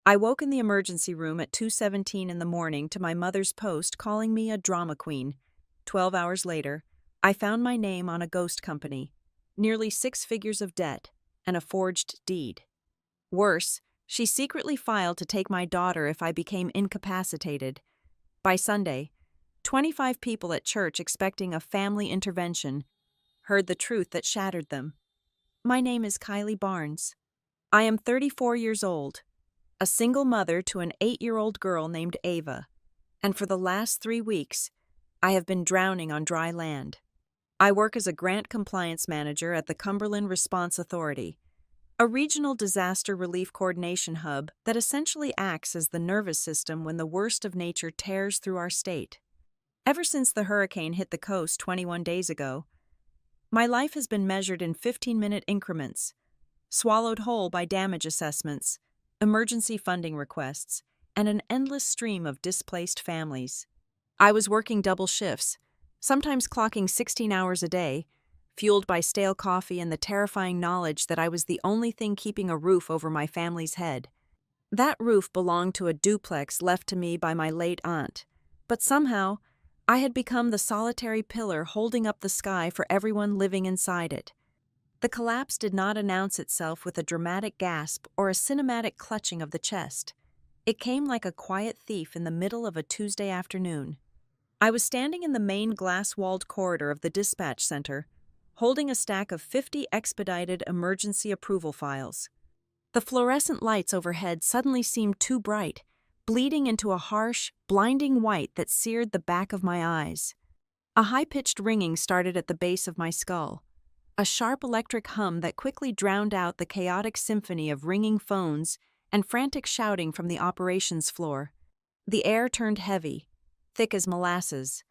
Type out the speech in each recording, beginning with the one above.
I woke in the emergency room at 2:17 in the morning to my mother's post calling me a drama queen. 12 hours later, I found my name on a ghost company, nearly 6 figures of debt, and a forged deed. Worse, she secretly filed to take my daughter if I became incapacitated. By Sunday, 25 people at church expecting a family intervention heard the truth that shattered them. My name is Kylie Barnes. I am 34 years old, a single mother to an 8-year-old girl named Ava, and for the last 3 weeks, I have been drowning on dry land. I work as a grant compliance manager at the Cumberland Response Authority, a regional disaster relief coordination hub that essentially acts as the nervous system when the worst of nature tears through our state. Ever since the hurricane hit the coast 21 days ago, my life has been measured in 15-minute increments, swallowed whole by damage assessments, emergency funding requests, and an endless stream of displaced families. I was working double shifts, sometimes clocking 16 hours a day, fueled by stale coffee and the terrifying knowledge that I was the only thing keeping a roof over my family's head. That roof belonged to a duplex left to me by my late aunt, but somehow, I had become the solitary pillar holding up the sky for everyone living inside it. The collapse did not announce itself with a dramatic gasp or a cinematic clutching of the chest. It came like a quiet thief in the middle of a Tuesday afternoon. I was standing in the main glass-walled corridor of the dispatch center, holding a stack of 50 expedited emergency approval files. The fluorescent lights overhead suddenly seemed too bright, bleeding into a harsh, blinding white that seared the back of my eyes. A high-pitched ringing started at the base of my skull, a sharp electric hum that quickly drowned out the chaotic symphony of ringing phones and frantic shouting from the operations floor. The air turned heavy, thick as molasses,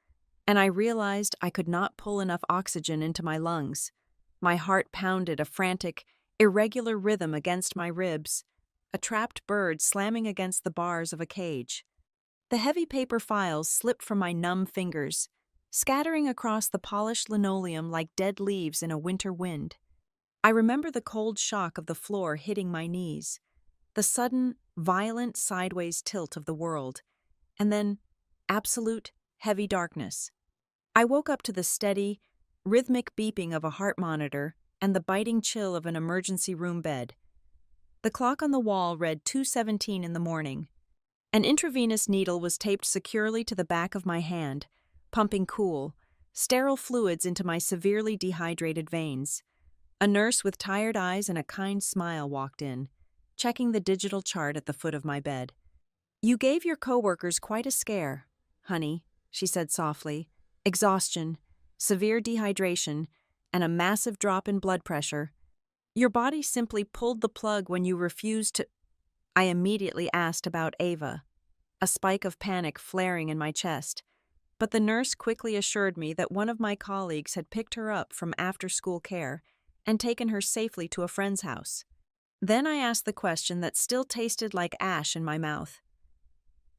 and I realized I could not pull enough oxygen into my lungs. My heart pounded a frantic, irregular rhythm against my ribs, a trapped bird slamming against the bars of a cage. The heavy paper files slipped from my numb fingers, scattering across the polished linoleum like dead leaves in a winter wind. I remember the cold shock of the floor hitting my knees, the sudden, violent sideways tilt of the world, and then absolute, heavy darkness. I woke up to the steady, rhythmic beeping of a heart monitor and the biting chill of an emergency room bed. The clock on the wall read 2:17 in the morning. An intravenous needle was taped securely to the back of my hand, pumping cool, sterile fluids into my severely dehydrated veins. A nurse with tired eyes and a kind smile walked in, checking the digital chart at the foot of my bed. "You gave your coworkers quite a scare, honey," she said softly. "Exhaustion, severe dehydration, and a massive drop in blood pressure. Your body simply pulled the plug when you refused to—" I immediately asked about Ava, a spike of panic flaring in my chest, but the nurse quickly assured me that one of my colleagues had picked her up from after-school care and taken her safely to a friend's house. Then I asked the question that still tasted like ash in my mouth.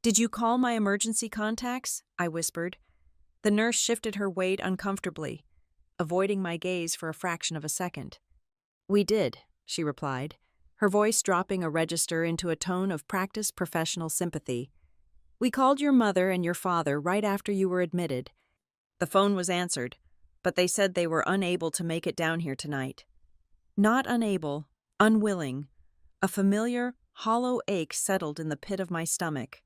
"Did you call my emergency contacts?" I whispered. The nurse shifted her weight uncomfortably, avoiding my gaze for a fraction of a second. "We did," she replied, her voice dropping a register into a tone of practiced professional sympathy. "We called your mother and your father right after you were admitted. The phone was answered, but they said they were unable to make it down here tonight." Not unable, unwilling. A familiar, hollow ache settled in the pit of my stomach.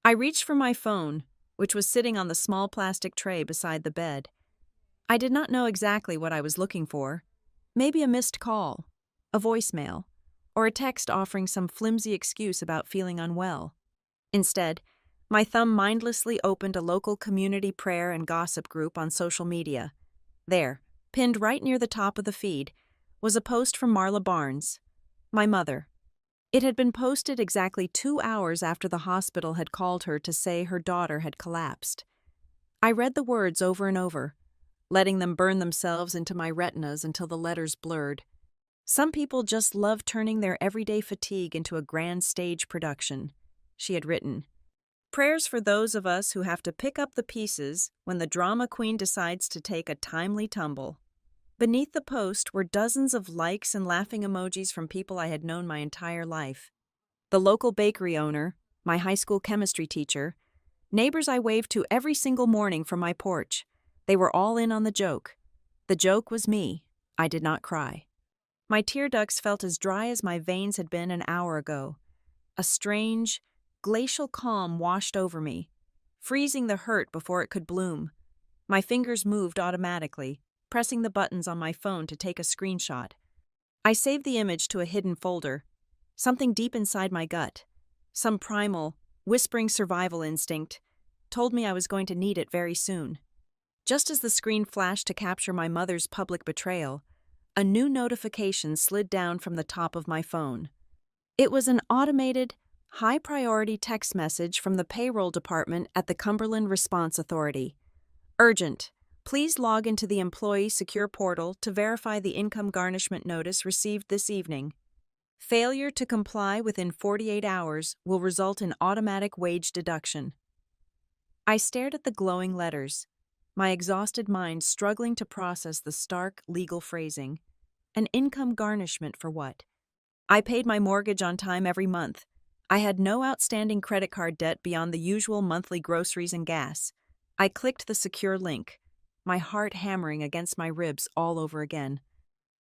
I reached for my phone, which was sitting on the small plastic tray beside the bed. I did not know exactly what I was looking for. Maybe a missed call, a voicemail, or a text offering some flimsy excuse about feeling unwell. Instead, my thumb mindlessly opened a local community prayer and gossip group on social media. There, pinned right near the top of the feed, was a post from Marla Barnes, my mother. It had been posted exactly 2 hours after the hospital had called her to say her daughter had collapsed. I read the words over and over, letting them burn themselves into my retinas until the letters blurred. "Some people just love turning their everyday fatigue into a grand stage production," she had written. "Prayers for those of us who have to pick up the pieces when the drama queen decides to take a timely tumble." Beneath the post were dozens of likes and laughing emojis from people I had known my entire life. The local bakery owner, my high school chemistry teacher, neighbors I waved to every single morning from my porch. They were all in on the joke. The joke was me. I did not cry. My tear ducts felt as dry as my veins had been an hour ago. A strange, glacial calm washed over me, freezing the hurt before it could bloom. My fingers moved automatically, pressing the buttons on my phone to take a screenshot. I saved the image to a hidden folder. Something deep inside my gut, some primal, whispering survival instinct, told me I was going to need it very soon. Just as the screen flashed to capture my mother's public betrayal, a new notification slid down from the top of my phone. It was an automated, high-priority text message from the payroll department at the Cumberland Response Authority. Urgent. Please log into the Employee Secure Portal to verify the income garnishment notice received this evening. Failure to comply within 48 hours will result in automatic wage deduction. I stared at the glowing letters, my exhausted mind struggling to process the stark legal phrasing. An income garnishment for what? I paid my mortgage on time every month. I had no outstanding credit card debt beyond the usual monthly groceries and gas. I clicked the secure link, my heart hammering against my ribs all over again.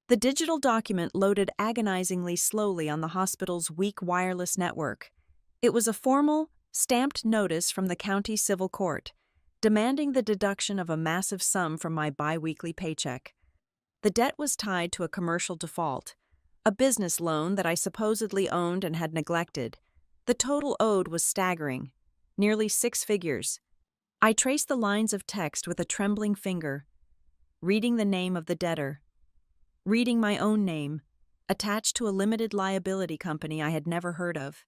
The digital document loaded agonizingly slowly on the hospital's weak wireless network. It was a formal, stamped notice from the county civil court, demanding the deduction of a massive sum from my bi-weekly paycheck. The debt was tied to a commercial default, a business loan that I supposedly owned and had neglected. The total owed was staggering, nearly 6 figures. I traced the lines of text with a trembling finger, reading the name of the debtor, reading my own name, attached to a limited liability company I had never heard of,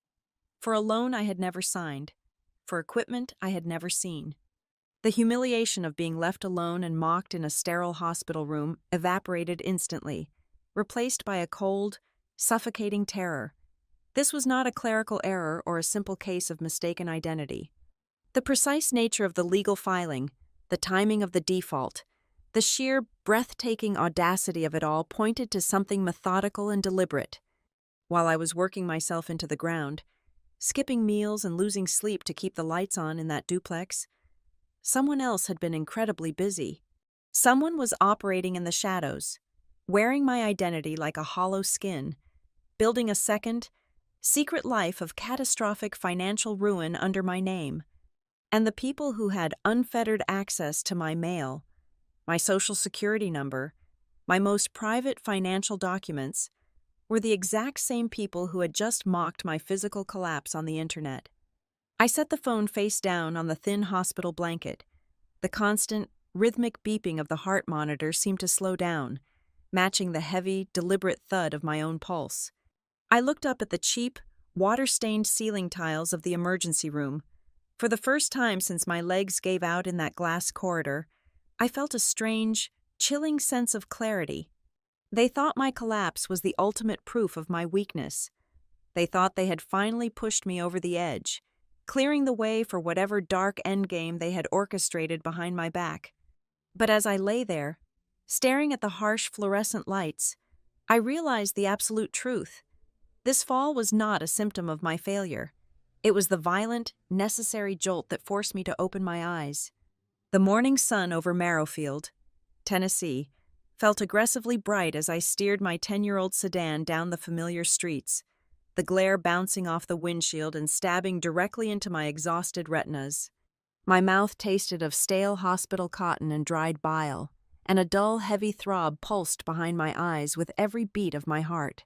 for a loan I had never signed, for equipment I had never seen. The humiliation of being left alone and mocked in a sterile hospital room evaporated instantly, replaced by a cold, suffocating terror. This was not a clerical error or a simple case of mistaken identity. The precise nature of the legal filing, the timing of the default, the sheer, breathtaking audacity of it all pointed to something methodical and deliberate. While I was working myself into the ground, skipping meals and losing sleep to keep the lights on in that duplex, someone else had been incredibly busy. Someone was operating in the shadows, wearing my identity like a hollow skin, building a second, secret life of catastrophic financial ruin under my name. And the people who had unfettered access to my mail, my social security number, my most private financial documents, were the exact same people who had just mocked my physical collapse on the internet. I set the phone face down on the thin hospital blanket. The constant, rhythmic beeping of the heart monitor seemed to slow down, matching the heavy, deliberate thud of my own pulse. I looked up at the cheap, water-stained ceiling tiles of the emergency room. For the first time since my legs gave out in that glass corridor, I felt a strange, chilling sense of clarity. They thought my collapse was the ultimate proof of my weakness. They thought they had finally pushed me over the edge, clearing the way for whatever dark endgame they had orchestrated behind my back. But as I lay there, staring at the harsh fluorescent lights, I realized the absolute truth. This fall was not a symptom of my failure. It was the violent, necessary jolt that forced me to open my eyes. The morning sun over Merrifield, Tennessee, felt aggressively bright as I steered my 10-year-old sedan down the familiar streets, the glare bouncing off the windshield and stabbing directly into my exhausted retinas. My mouth tasted of stale hospital cotton and dried bile, and a dull, heavy throb pulsed behind my eyes with every beat of my heart.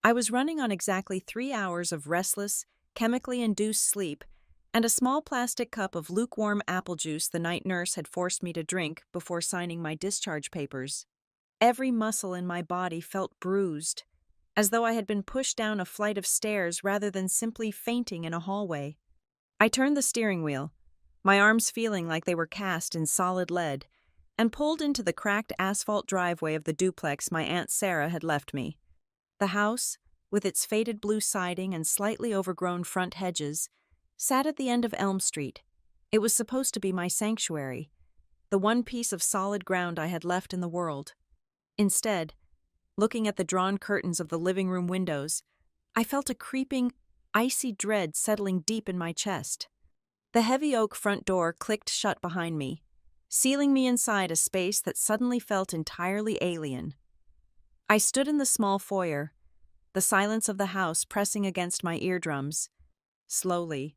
I was running on exactly 3 hours of restless, chemically induced sleep, and a small plastic cup of lukewarm apple juice the night nurse had forced me to drink before signing my discharge papers. Every muscle in my body felt bruised, as though I had been pushed down a flight of stairs rather than simply fainting in a hallway. I turned the steering wheel, my arms feeling like they were cast in solid lead, and pulled into the cracked asphalt driveway of the duplex my Aunt Sarah had left me. The house, with its faded blue siding and slightly overgrown front hedges, sat at the end of Elm Street. It was supposed to be my sanctuary, the one piece of solid ground I had left in the world. Instead, looking at the drawn curtains of the living room windows, I felt a creeping, icy dread settling deep in my chest. The heavy oak front door clicked shut behind me, sealing me inside a space that suddenly felt entirely alien. I stood in the small foyer, the silence of the house pressing against my eardrums. Slowly,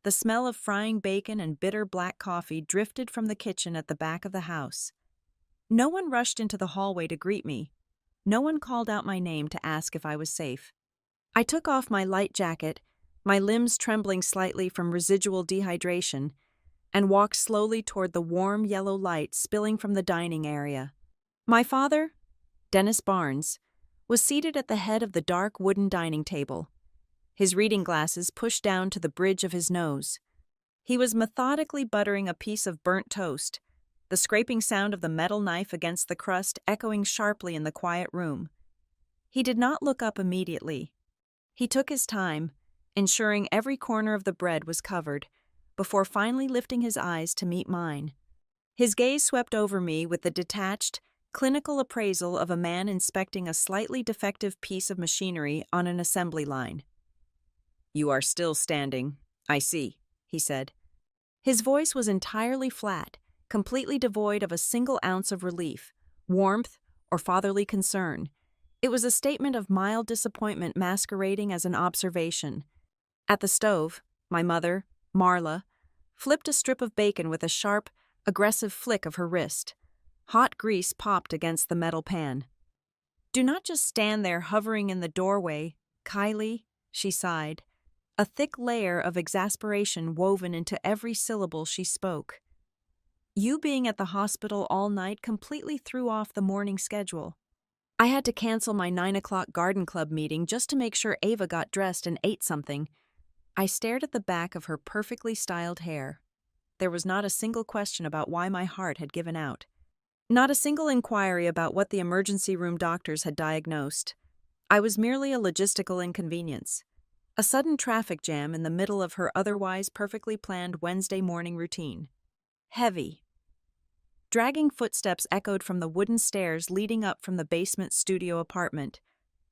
the smell of frying bacon and bitter black coffee drifted from the kitchen at the back of the house. No one rushed into the hallway to greet me. No one called out my name to ask if I was safe. I took off my light jacket, my limbs trembling slightly from residual dehydration, and walked slowly toward the warm yellow light spilling from the dining area. My father, Dennis Barnes, was seated at the head of the dark wooden dining table, his reading glasses pushed down to the bridge of his nose. He was methodically buttering a piece of burnt toast, the scraping sound of the metal knife against the crust echoing sharply in the quiet room. He did not look up immediately. He took his time, ensuring every corner of the bread was covered, before finally lifting his eyes to meet mine. His gaze swept over me with the detached, clinical appraisal of a man inspecting a slightly defective piece of machinery on an assembly line. "You are still standing, I see," he said. His voice was entirely flat, completely devoid of a single ounce of relief, warmth, or fatherly concern. It was a statement of mild disappointment masquerading as an observation. At the stove, my mother, Marla, flipped a strip of bacon with a sharp, aggressive flick of her wrist. Hot grease popped against the metal pan. "Do not just stand there hovering in the doorway, Kylie," she sighed, a thick layer of exasperation woven into every syllable she spoke. "You being at the hospital all night completely threw off the morning schedule. I had to cancel my 9 o'clock garden club meeting just to make sure Ava got dressed and ate something." I stared at the back of her perfectly styled hair. There was not a single question about why my heart had given out. Not a single inquiry about what the emergency room doctors had diagnosed. I was merely a logistical inconvenience. A sudden traffic jam in the middle of her otherwise perfectly planned Wednesday morning routine. Heavy. Dragging footsteps echoed from the wooden stairs leading up from the basement studio apartment.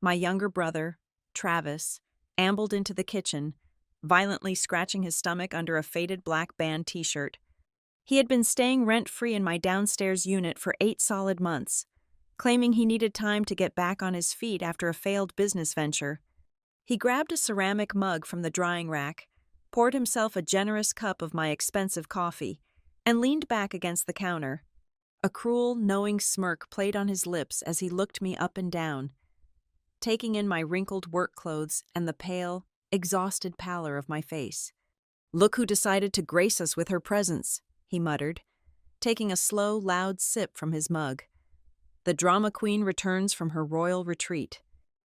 My younger brother, Travis, ambled into the kitchen, violently scratching his stomach under a faded black band t-shirt. He had been staying rent-free in my downstairs unit for 8 solid months, claiming he needed time to get back on his feet after a failed business venture. He grabbed a ceramic mug from the drying rack, poured himself a generous cup of my expensive coffee, and leaned back against the counter. A cruel, knowing smirk played on his lips as he looked me up and down, taking in my wrinkled work clothes and the pale, exhausted pallor of my face. "Look who decided to grace us with her presence," he muttered, taking a slow, loud sip from his mug. "The drama queen returns from her royal retreat.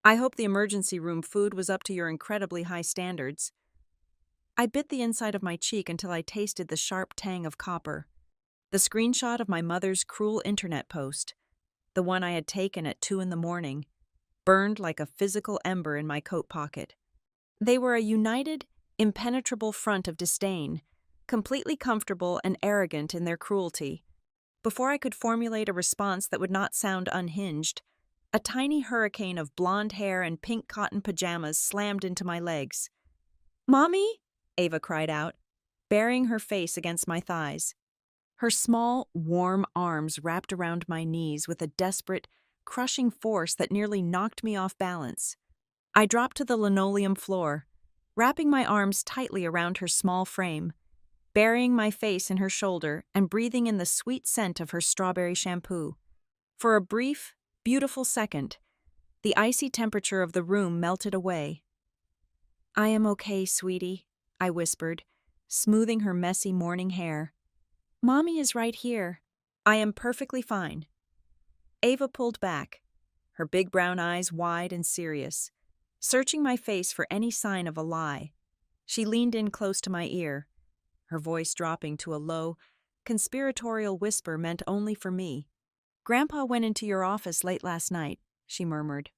I hope the emergency room food was up to your incredibly high standards." I bit the inside of my cheek until I tasted the sharp tang of copper. The screenshot of my mother's cruel internet post, the one I had taken at 2 a.m, burned like a physical ember in my coat pocket. They were a united, impenetrable front of disdain, completely comfortable and arrogant in their cruelty. Before I could formulate a response that would not sound unhinged, a tiny hurricane of blonde hair and pink cotton pajamas slammed into my legs. "Mommy?" Ava cried out, burying her face against my thighs. Her small, warm arms wrapped around my knees with a desperate, crushing force that nearly knocked me off balance. I dropped to the linoleum floor, wrapping my arms tightly around her small frame, burying my face in her shoulder and breathing in the sweet scent of her strawberry shampoo. For a brief, beautiful second, the icy temperature of the room melted away. "I am okay, sweetie," I whispered, smoothing her messy morning hair. "Mommy is right here. I am perfectly fine." Ava pulled back, her big brown eyes wide and serious, searching my face for any sign of a lie. She leaned in close to my ear, her voice dropping to a low, conspiratorial whisper meant only for me. "Grandpa went into your office late last night," she murmured.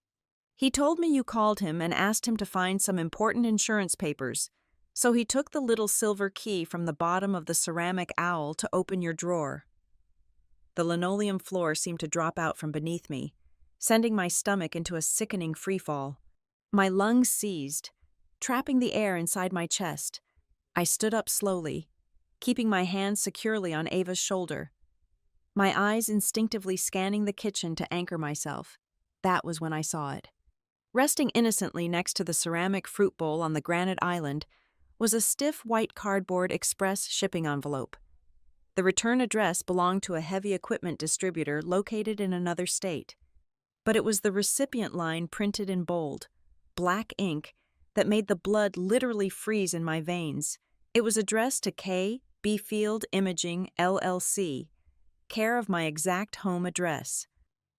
"He told me you called him and asked him to find some important insurance papers, so he took the little silver key from the bottom of the ceramic owl to open your drawer." The linoleum floor seemed to drop out from beneath me, sending my stomach into a sickening freefall. My lungs seized, trapping the air inside my chest. I stood up slowly, keeping my hand securely on Ava's shoulder, my eyes instinctively scanning the kitchen to anchor myself. That was when I saw it. Resting innocently next to the ceramic fruit bowl on the granite island was a stiff white cardboard express shipping envelope. The return address belonged to a heavy equipment distributor located in another state. But it was the recipient line printed in bold, black ink that made the blood literally freeze in my veins. It was addressed to K. B. Field Imaging, LLC, care of my exact home address.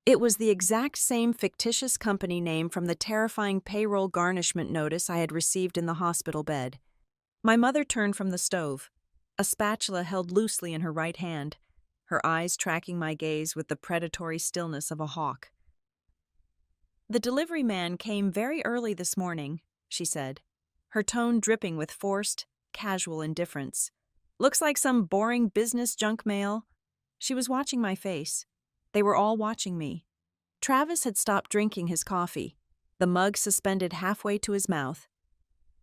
It was the exact same fictitious company name from the terrifying payroll garnishment notice I had received in the hospital bed. My mother turned from the stove, a spatula held loosely in her right hand, her eyes tracking my gaze with the predatory stillness of a hawk. "The delivery man came very early this morning," she said, her tone dripping with forced, casual indifference. "Looks like some boring business junk mail." She was watching my face. They were all watching me. Travis had stopped drinking his coffee, the mug suspended halfway to his mouth.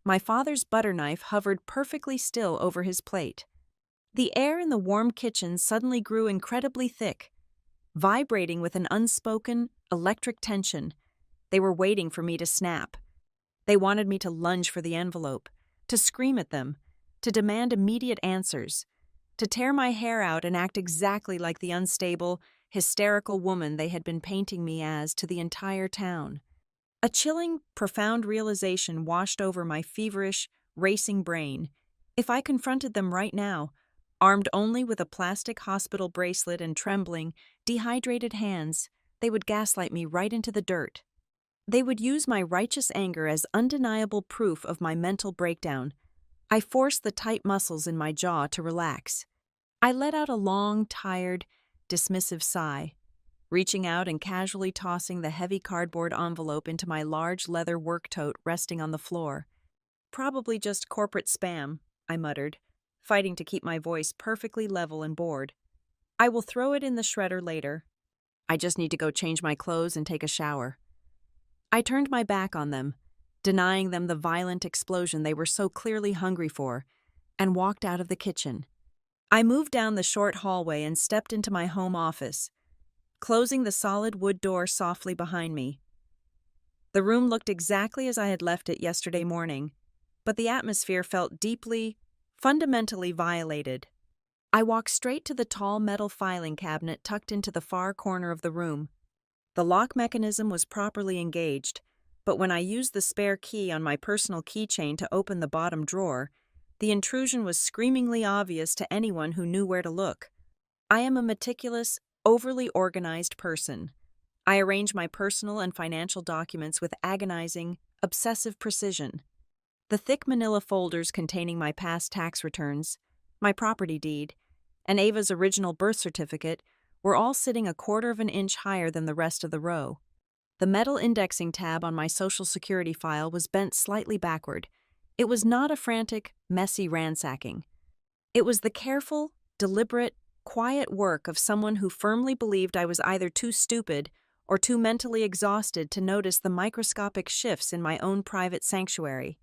My father's butter knife hovered perfectly still over his plate. The air in the warm kitchen suddenly grew incredibly thick, vibrating with an unspoken, electric tension. They were waiting for me to snap. They wanted me to lunge for the envelope, to scream at them, to demand immediate answers, to tear my hair out and act exactly like the unstable, hysterical woman they had been painting me as to the entire town. A chilling, profound realization washed over my feverish, racing brain. If I confronted them right now, armed only with a plastic hospital bracelet and trembling, dehydrated hands, they would gaslight me right into the dirt. They would use my righteous anger as undeniable proof of my mental breakdown. I forced the tight muscles in my jaw to relax. I let out a long, tired, dismissive sigh, reaching out and casually tossing the heavy cardboard envelope into my large leather work tote resting on the floor. "Probably just corporate spam," I muttered, fighting to keep my voice perfectly level and bored. "I will throw it in the shredder later. I just need to go change my clothes and take a shower." I turned my back on them, denying them the violent explosion they were so clearly hungry for, and walked out of the kitchen. I moved down the short hallway and stepped into my home office, closing the solid wood door softly behind me. The room looked exactly as I had left it yesterday morning, but the atmosphere felt deeply, fundamentally violated. I walked straight to the tall metal filing cabinet tucked into the far corner of the room. The lock mechanism was properly engaged, but when I used the spare key on my personal keychain to open the bottom drawer, the intrusion was screamingly obvious to anyone who knew where to look. I am a meticulous, overly organized person. I arrange my personal and financial documents with agonizing, obsessive precision. The thick manila folders containing my past tax returns, my property deed, and Ava's original birth certificate were all sitting 1/4 of an inch higher than the rest of the row. The metal indexing tab on my Social Security file was bent slightly backward. It was not a frantic, messy ransacking. It was the careful, deliberate, quiet work of someone who firmly believed I was either too stupid or too mentally exhausted to notice the microscopic shifts in my own private sanctuary.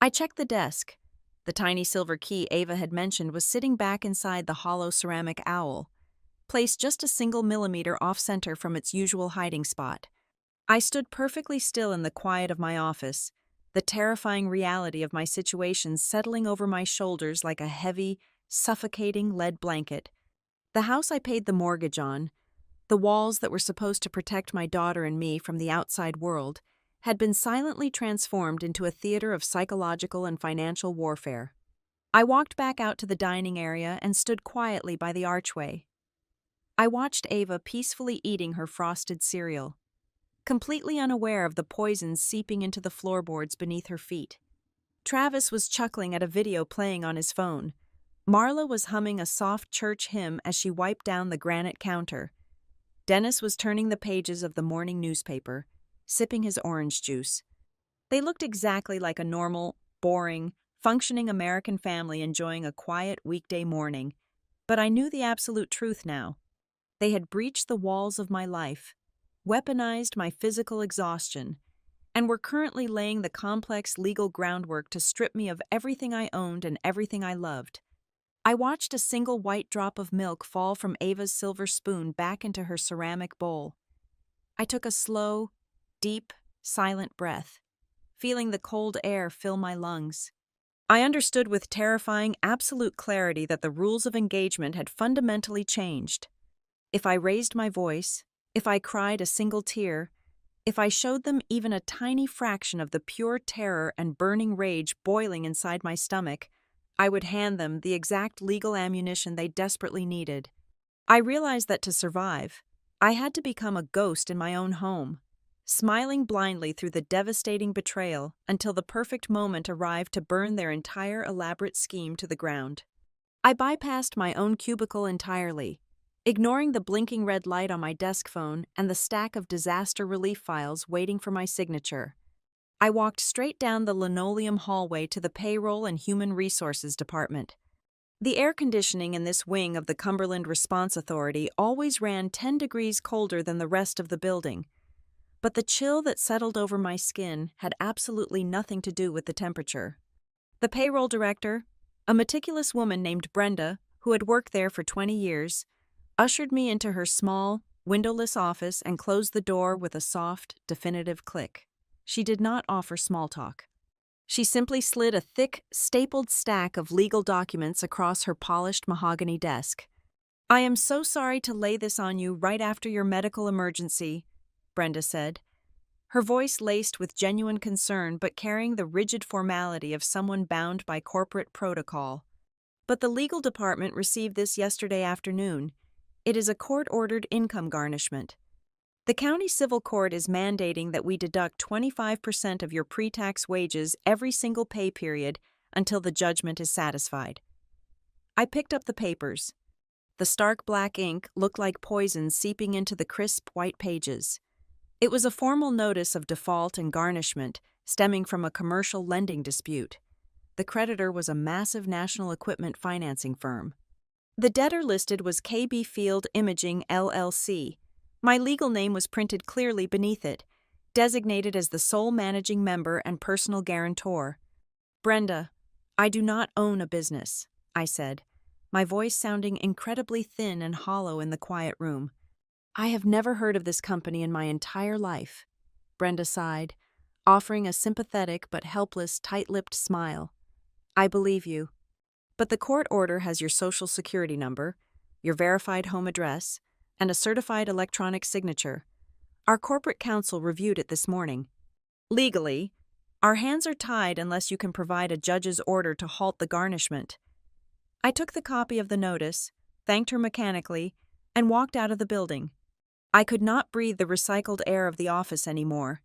I checked the desk. The tiny silver key Ava had mentioned was sitting back inside the hollow ceramic owl, placed just a single millimeter off-center from its usual hiding spot. I stood perfectly still in the quiet of my office, the terrifying reality of my situation settling over my shoulders like a heavy, suffocating lead blanket. The house I paid the mortgage on, the walls that were supposed to protect my daughter and me from the outside world, had been silently transformed into a theater of psychological and financial warfare. I walked back out to the dining area and stood quietly by the archway. I watched Ava peacefully eating her frosted cereal, completely unaware of the poison seeping into the floorboards beneath her feet. Travis was chuckling at a video playing on his phone. Marla was humming a soft church hymn as she wiped down the granite counter. Dennis was turning the pages of the morning newspaper, sipping his orange juice. They looked exactly like a normal, boring, functioning American family enjoying a quiet weekday morning. But I knew the absolute truth now. They had breached the walls of my life, weaponized my physical exhaustion, and were currently laying the complex legal groundwork to strip me of everything I owned and everything I loved. I watched a single white drop of milk fall from Ava's silver spoon back into her ceramic bowl. I took a slow, deep, silent breath, feeling the cold air fill my lungs. I understood with terrifying, absolute clarity that the rules of engagement had fundamentally changed. If I raised my voice, if I cried a single tear, if I showed them even a tiny fraction of the pure terror and burning rage boiling inside my stomach, I would hand them the exact legal ammunition they desperately needed. I realized that to survive, I had to become a ghost in my own home, smiling blindly through the devastating betrayal until the perfect moment arrived to burn their entire elaborate scheme to the ground. I bypassed my own cubicle entirely, ignoring the blinking red light on my desk phone and the stack of disaster relief files waiting for my signature. I walked straight down the linoleum hallway to the Payroll and Human Resources Department. The air conditioning in this wing of the Cumberland Response Authority always ran 10 degrees colder than the rest of the building, but the chill that settled over my skin had absolutely nothing to do with the temperature. The payroll director, a meticulous woman named Brenda, who had worked there for 20 years, ushered me into her small, windowless office and closed the door with a soft, definitive click. She did not offer small talk. She simply slid a thick, stapled stack of legal documents across her polished mahogany desk. "I am so sorry to lay this on you right after your medical emergency," Brenda said, her voice laced with genuine concern but carrying the rigid formality of someone bound by corporate protocol. "But the legal department received this yesterday afternoon. It is a court-ordered income garnishment. The county civil court is mandating that we deduct 25% of your pre-tax wages every single pay period until the judgment is satisfied." I picked up the papers. The stark black ink looked like poison seeping into the crisp white pages. It was a formal notice of default and garnishment stemming from a commercial lending dispute. The creditor was a massive national equipment financing firm. The debtor listed was KB Field Imaging, LLC. My legal name was printed clearly beneath it, designated as the sole managing member and personal guarantor. "Brenda, I do not own a business," I said, my voice sounding incredibly thin and hollow in the quiet room. "I have never heard of this company in my entire life." Brenda sighed, offering a sympathetic but helpless, tight-lipped smile. "I believe you. But the court order has your social security number, your verified home address, and a certified electronic signature. Our corporate counsel reviewed it this morning. Legally, our hands are tied unless you can provide a judge's order to halt the garnishment." I took the copy of the notice, thanked her mechanically, and walked out of the building. I could not breathe the recycled air of the office anymore.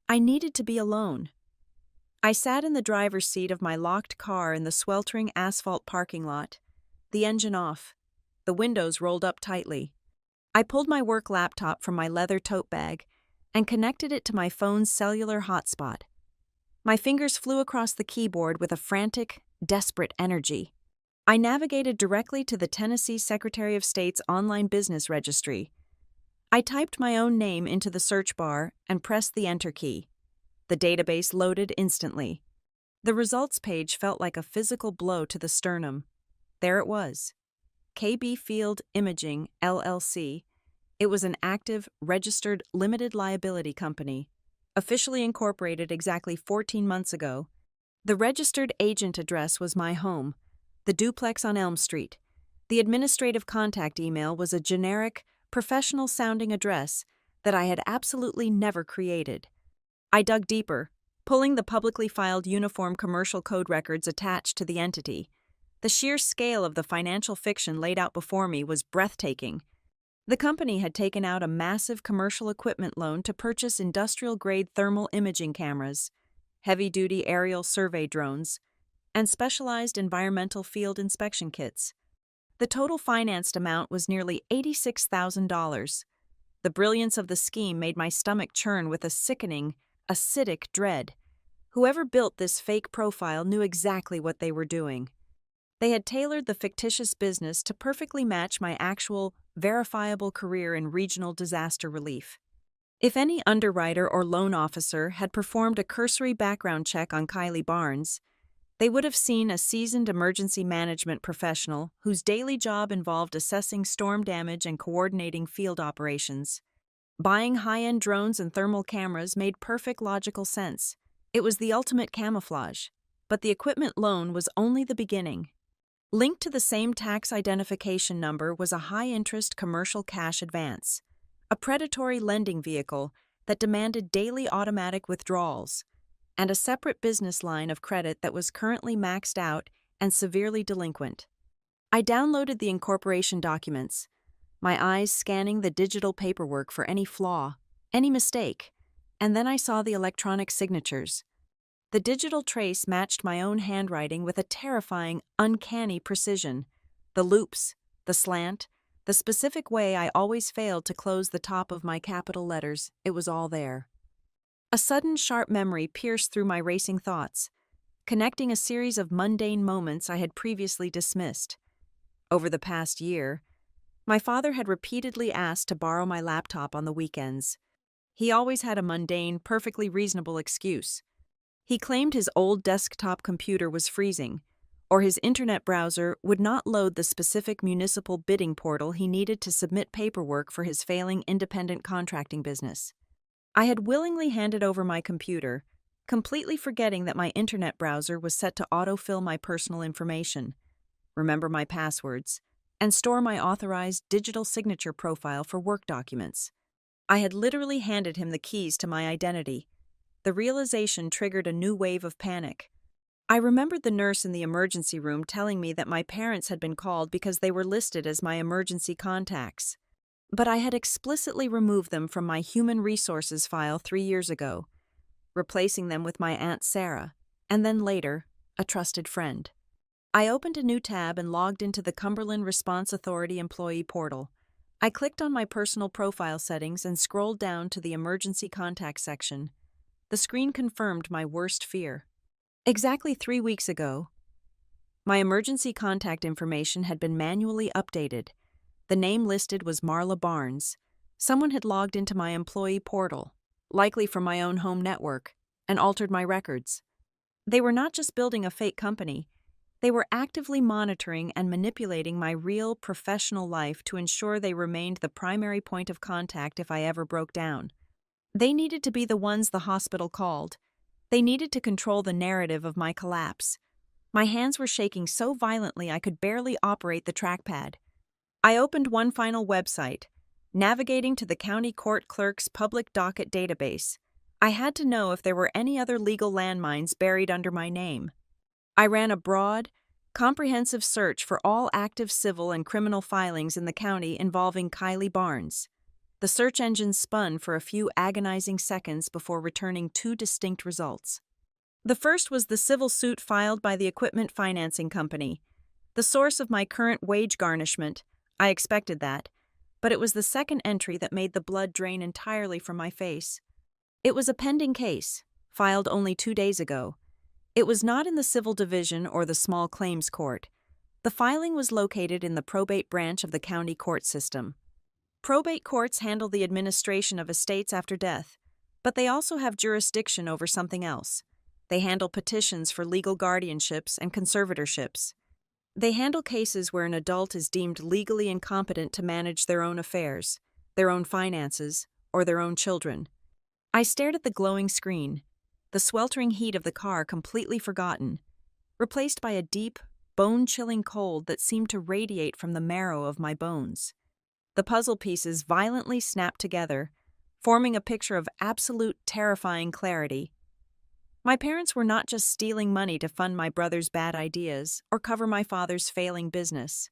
I needed to be alone. I sat in the driver's seat of my locked car in the sweltering asphalt parking lot, the engine off, the windows rolled up tightly. I pulled my work laptop from my leather tote bag and connected it to my phone's cellular hotspot. My fingers flew across the keyboard with a frantic, desperate energy. I navigated directly to the Tennessee Secretary of State's online business registry. I typed my own name into the search bar and pressed the Enter key. The database loaded instantly. The results page felt like a physical blow to the sternum. There it was. KB Field Imaging, LLC. It was an active, registered, limited liability company, officially incorporated exactly 14 months ago. The registered agent address was my home, the duplex on Elm Street. The administrative contact email was a generic, professional-sounding address that I had absolutely never created. I dug deeper, pulling the publicly filed Uniform Commercial Code records attached to the entity. The sheer scale of the financial fiction laid out before me was breathtaking. The company had taken out a massive commercial equipment loan to purchase industrial-grade thermal imaging cameras, heavy-duty aerial survey drones, and specialized environmental field inspection kits. The total financed amount was nearly $86,000. The brilliance of the scheme made my stomach churn with a sickening, acidic dread. Whoever built this fake profile knew exactly what they were doing. They had tailored the fictitious business to perfectly match my actual, verifiable career in regional disaster relief. If any underwriter or loan officer had performed a cursory background check on Kylie Barnes, they would have seen a seasoned emergency management professional whose daily job involved assessing storm damage and coordinating field operations. Buying high-end drones and thermal cameras made perfect logical sense. It was the ultimate camouflage. But the equipment loan was only the beginning. Linked to the same tax identification number was a high-interest commercial cash advance, a predatory lending vehicle that demanded daily automatic withdrawals, and a separate business line of credit that was currently maxed out and severely delinquent. I downloaded the incorporation documents, my eyes scanning the digital paperwork for any flaw, any mistake, and then I saw the electronic signatures. The digital trace matched my own handwriting with a terrifying, uncanny precision. The loops, the slant, the specific way I always failed to close the top of my capital letters, it was all there. A sudden sharp memory pierced through my racing thoughts, connecting a series of mundane moments I had previously dismissed. Over the past year, my father had repeatedly asked to borrow my laptop on the weekends. He always had a mundane, perfectly reasonable excuse. He claimed his old desktop computer was freezing, or his internet browser would not load the specific municipal bidding portal he needed to submit paperwork for his failing independent contracting business. I had willingly handed over my computer, completely forgetting that my internet browser was set to autofill my personal information, remember my passwords, and store my authorized digital signature profile for work documents. I had literally handed him the keys to my identity. The realization triggered a new wave of panic. I remembered the nurse in the emergency room telling me that my parents had been called because they were listed as my emergency contacts. But I had explicitly removed them from my human resources file 3 years ago, replacing them with my Aunt Sarah, and then later, a trusted friend. I opened a new tab and logged into the Cumberland Response Authority employee portal. I clicked on my personal profile settings and scrolled down to the emergency contact section. The screen confirmed my worst fear. Exactly 3 weeks ago, my emergency contact information had been manually updated. The name listed was Marla Barnes. Someone had logged into my employee portal, likely from my own home network, and altered my records. They were not just building a fake company. They were actively monitoring and manipulating my real professional life to ensure they remained the primary point of contact if I ever broke down. They needed to be the ones the hospital called. They needed to control the narrative of my collapse. My hands were shaking so violently I could barely operate the trackpad. I opened one final website, navigating to the county court clerk's public docket database. I had to know if there were any other legal landmines buried under my name. I ran a broad, comprehensive search for all active civil and criminal filings in the county involving Kylie Barnes. The search engine spun for a few agonizing seconds before returning 2 distinct results. The first was the civil suit filed by the equipment financing company, the source of my current wage garnishment. I expected that, but it was the second entry that made the blood drain entirely from my face. It was a pending case, filed only 2 days ago. It was not in the civil division or the small claims court. The filing was located in the probate branch of the county court system. Probate courts handle the administration of estates after death, but they also have jurisdiction over something else. They handle petitions for legal guardianships and conservatorships. They handle cases where an adult is deemed legally incompetent to manage their own affairs, their own finances, or their own children. I stared at the glowing screen, the sweltering heat of the car completely forgotten, replaced by a deep, bone-chilling cold that seemed to radiate from the marrow of my bones. The puzzle pieces violently snapped together, forming a picture of absolute terrifying clarity. My parents were not just stealing money to fund my brother's bad ideas or cover my father's failing business.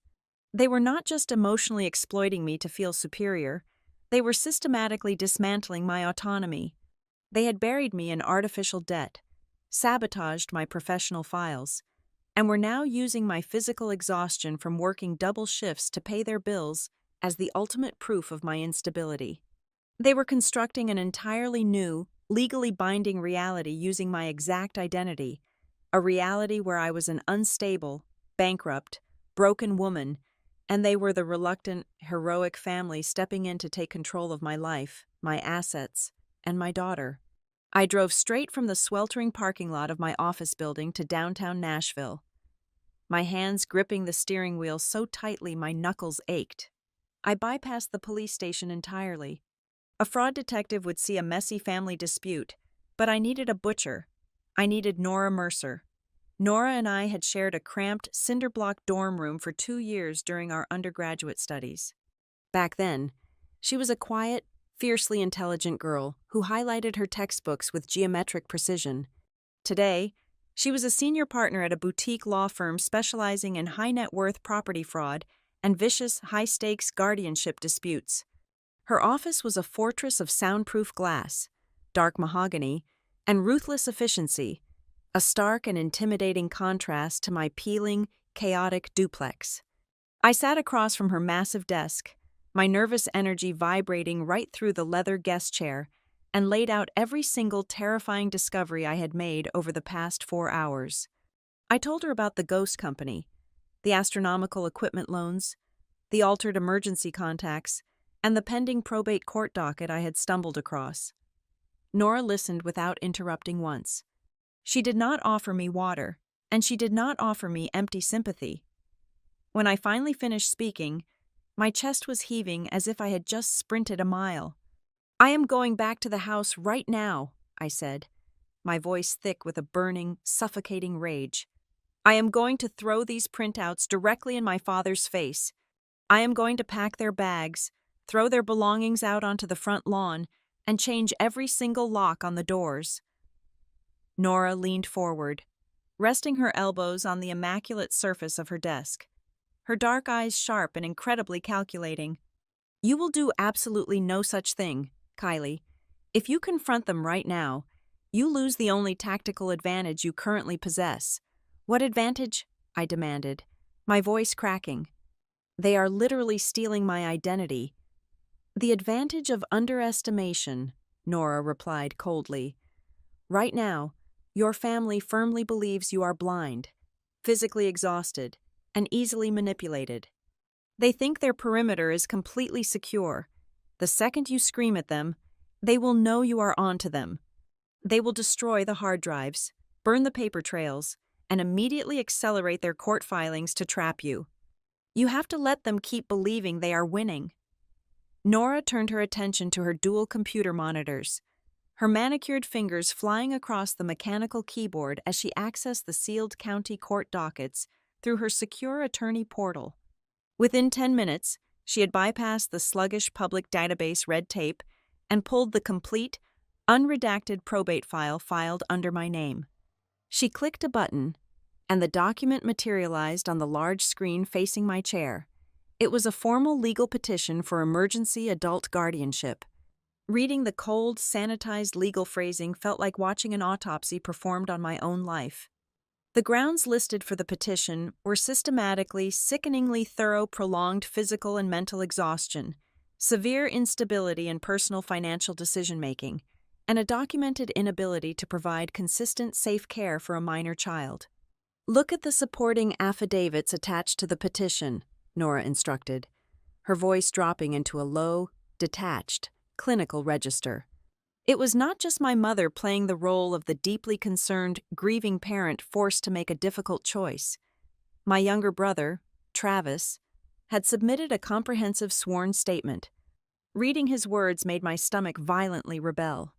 They were not just emotionally exploiting me to feel superior. They were systematically dismantling my autonomy. They had buried me in artificial debt, sabotaged my professional files, and were now using my physical exhaustion from working double shifts to pay their bills as the ultimate proof of my instability. They were constructing an entirely new, legally binding reality using my exact identity, a reality where I was an unstable, bankrupt, broken woman And they were the reluctant, heroic family stepping in to take control of my life, my assets, and my daughter. I drove straight from the sweltering parking lot of my office building to downtown Nashville, my hands gripping the steering wheel so tightly my knuckles ached. I bypassed the police station entirely. A fraud detective would see a messy family dispute, but I needed a butcher. I needed Nora Mercer. Nora and I had shared a cramped, cinder-block dorm room for 2 years during our undergraduate studies. Back then, she was a quiet, fiercely intelligent girl who highlighted her textbooks with geometric precision. Today, she was a senior partner at a boutique law firm specializing in high-net-worth property fraud and vicious, high-stakes guardianship disputes. Her office was a fortress of soundproof glass, dark mahogany, and ruthless efficiency, a stark and intimidating contrast to my peeling, chaotic duplex. I sat across from her massive desk, my nervous energy vibrating right through the leather guest chair, and laid out every single terrifying discovery I had made over the past 4 hours. I told her about the ghost company, the astronomical equipment loans, the altered emergency contacts, and the pending probate court docket I had stumbled across. Nora listened without interrupting once. She did not offer me water, and she did not offer me empty sympathy. When I finally finished speaking, my chest was heaving as if I had just sprinted a mile. "I am going back to the house right now," I said, my voice thick with a burning, suffocating rage. "I am going to throw these printouts directly in my father's face. I am going to pack their bags, throw their belongings out onto the front lawn, and change every single lock on the doors." Nora leaned forward, resting her elbows on the immaculate surface of her desk, her dark eyes sharp and incredibly calculating. "You will do absolutely no such thing, Kylie. If you confront them right now, you lose the only tactical advantage you currently possess." "What advantage?" I demanded, my voice cracking. "They are literally stealing my identity." "The advantage of underestimation," Nora replied coldly. "Right now, your family firmly believes you are blind, physically exhausted, and easily manipulated. They think their perimeter is completely secure. The second you scream at them, they will know you are onto them. They will destroy the hard drives, burn the paper trails, and immediately accelerate their court filings to trap you. You have to let them keep believing they are winning." Nora turned her attention to her dual computer monitors, her manicured fingers flying across the mechanical keyboard as she accessed the sealed county court dockets through her secure attorney portal. Within 10 minutes, she had bypassed the sluggish public database red tape and pulled the complete, unredacted probate file filed under my name. She clicked a button, and the document materialized on the large screen facing my chair. It was a formal legal petition for emergency adult guardianship. Reading the cold, sanitized legal phrasing felt like watching an autopsy performed on my own life. The grounds listed for the petition were systematically, sickeningly thorough prolonged physical and mental exhaustion, severe instability in personal financial decision-making, and a documented inability to provide consistent, safe care for a minor child. "Look at the supporting affidavits attached to the petition," Nora instructed, her voice dropping into a low, detached, clinical register. It was not just my mother playing the role of the deeply concerned, grieving parent forced to make a difficult choice. My younger brother, Travis, had submitted a comprehensive sworn statement. Reading his words made my stomach violently rebel.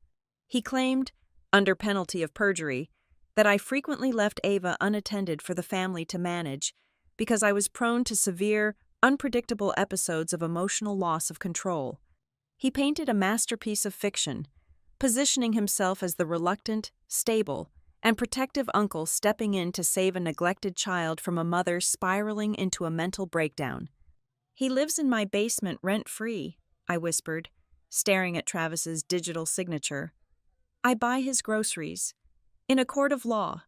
He claimed, under penalty of perjury, that I frequently left Ava unattended for the family to manage because I was prone to severe, unpredictable episodes of emotional loss of control. He painted a masterpiece of fiction, positioning himself as the reluctant, stable, and protective uncle stepping in to save a neglected child from a mother spiraling into a mental breakdown. "He lives in my basement rent-free," I whispered, staring at Travis's digital signature. "I buy his groceries. In a court of law,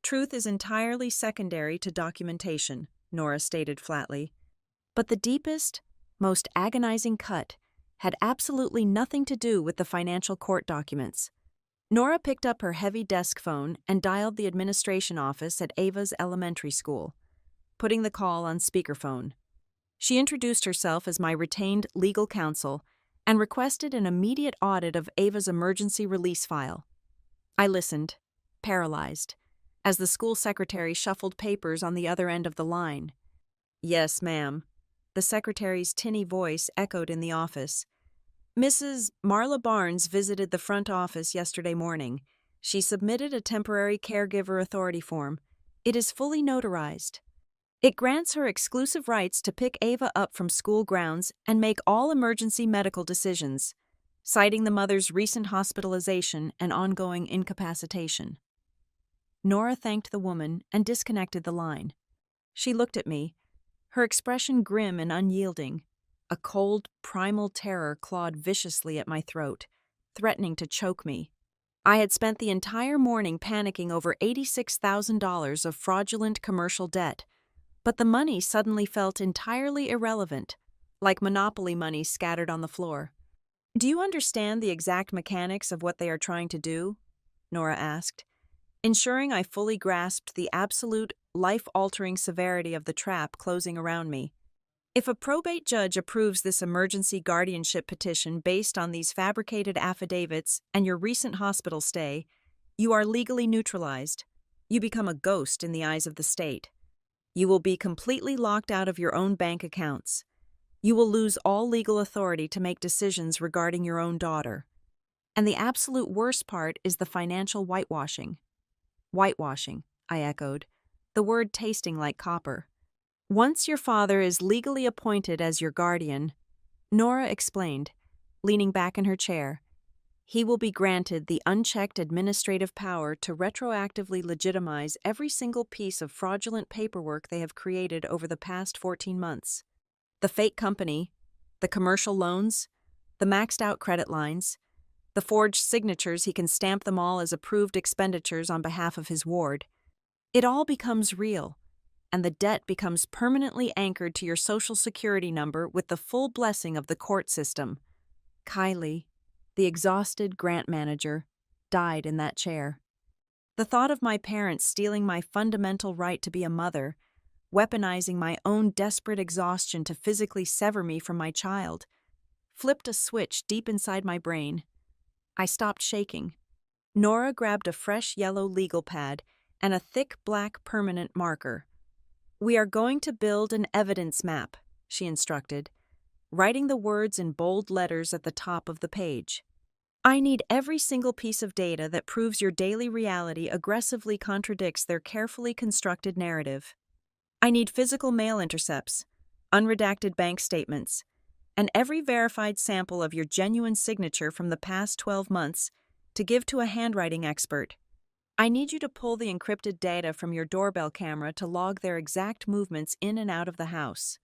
truth is entirely secondary to documentation," Nora stated flatly. But the deepest, most agonizing cut had absolutely nothing to do with the financial court documents. Nora picked up her heavy desk phone and dialed the administration office at Ava's elementary school, putting the call on speakerphone. She introduced herself as my retained legal counsel and requested an immediate audit of Ava's emergency release file. I listened, paralyzed, as the school secretary shuffled papers on the other end of the line. "Yes, ma'am." The secretary's tinny voice echoed in the office. "Mrs. Marla Barnes visited the front office yesterday morning. She submitted a temporary caregiver authority form. It is fully notarized. It grants her exclusive rights to pick Ava up from school grounds and make all emergency medical decisions, citing the mother's recent hospitalization and ongoing incapacitation." Nora thanked the woman and disconnected the line. She looked at me, her expression grim and unyielding. A cold, primal terror clawed viciously at my throat, threatening to choke me. I had spent the entire morning panicking over $86,000 of fraudulent commercial debt, but the money suddenly felt entirely irrelevant, like Monopoly money scattered on the floor. "Do you understand the exact mechanics of what they are trying to do?" Nora asked, ensuring I fully grasped the absolute, life-altering severity of the trap closing around me. "If a probate judge approves this emergency guardianship petition based on these fabricated affidavits and your recent hospital stay, you are legally neutralized. You become a ghost in the eyes of the state. You will be completely locked out of your own bank accounts. You will lose all legal authority to make decisions regarding your own daughter. And the absolute worst part is the financial whitewashing." "Whitewashing," I echoed, the word tasting like copper. "Once your father is legally appointed as your guardian," Nora explained, leaning back in her chair, "he will be granted the unchecked administrative power to retroactively legitimize every single piece of fraudulent paperwork they have created over the past 14 months. The fake company, the commercial loans, the maxed-out credit lines, the forged signatures. He can stamp them all as approved expenditures on behalf of his ward. It all becomes real, and the debt becomes permanently anchored to your Social Security number with the full blessing of the court system." Kylie, the exhausted grant manager, died in that chair. The thought of my parents stealing my fundamental right to be a mother, weaponizing my own desperate exhaustion to physically sever me from my child, flipped a switch deep inside my brain. I stopped shaking. Nora grabbed a fresh yellow legal pad and a thick black permanent marker. "We are going to build an evidence map," she instructed, writing the words in bold letters at the top of the page. "I need every single piece of data that proves your daily reality aggressively contradicts their carefully constructed narrative. I need physical mail intercepts, unredacted bank statements, and every verified sample of your genuine signature from the past 12 months to give to a handwriting expert. I need you to pull the encrypted data from your doorbell camera to log their exact movements in and out of the house.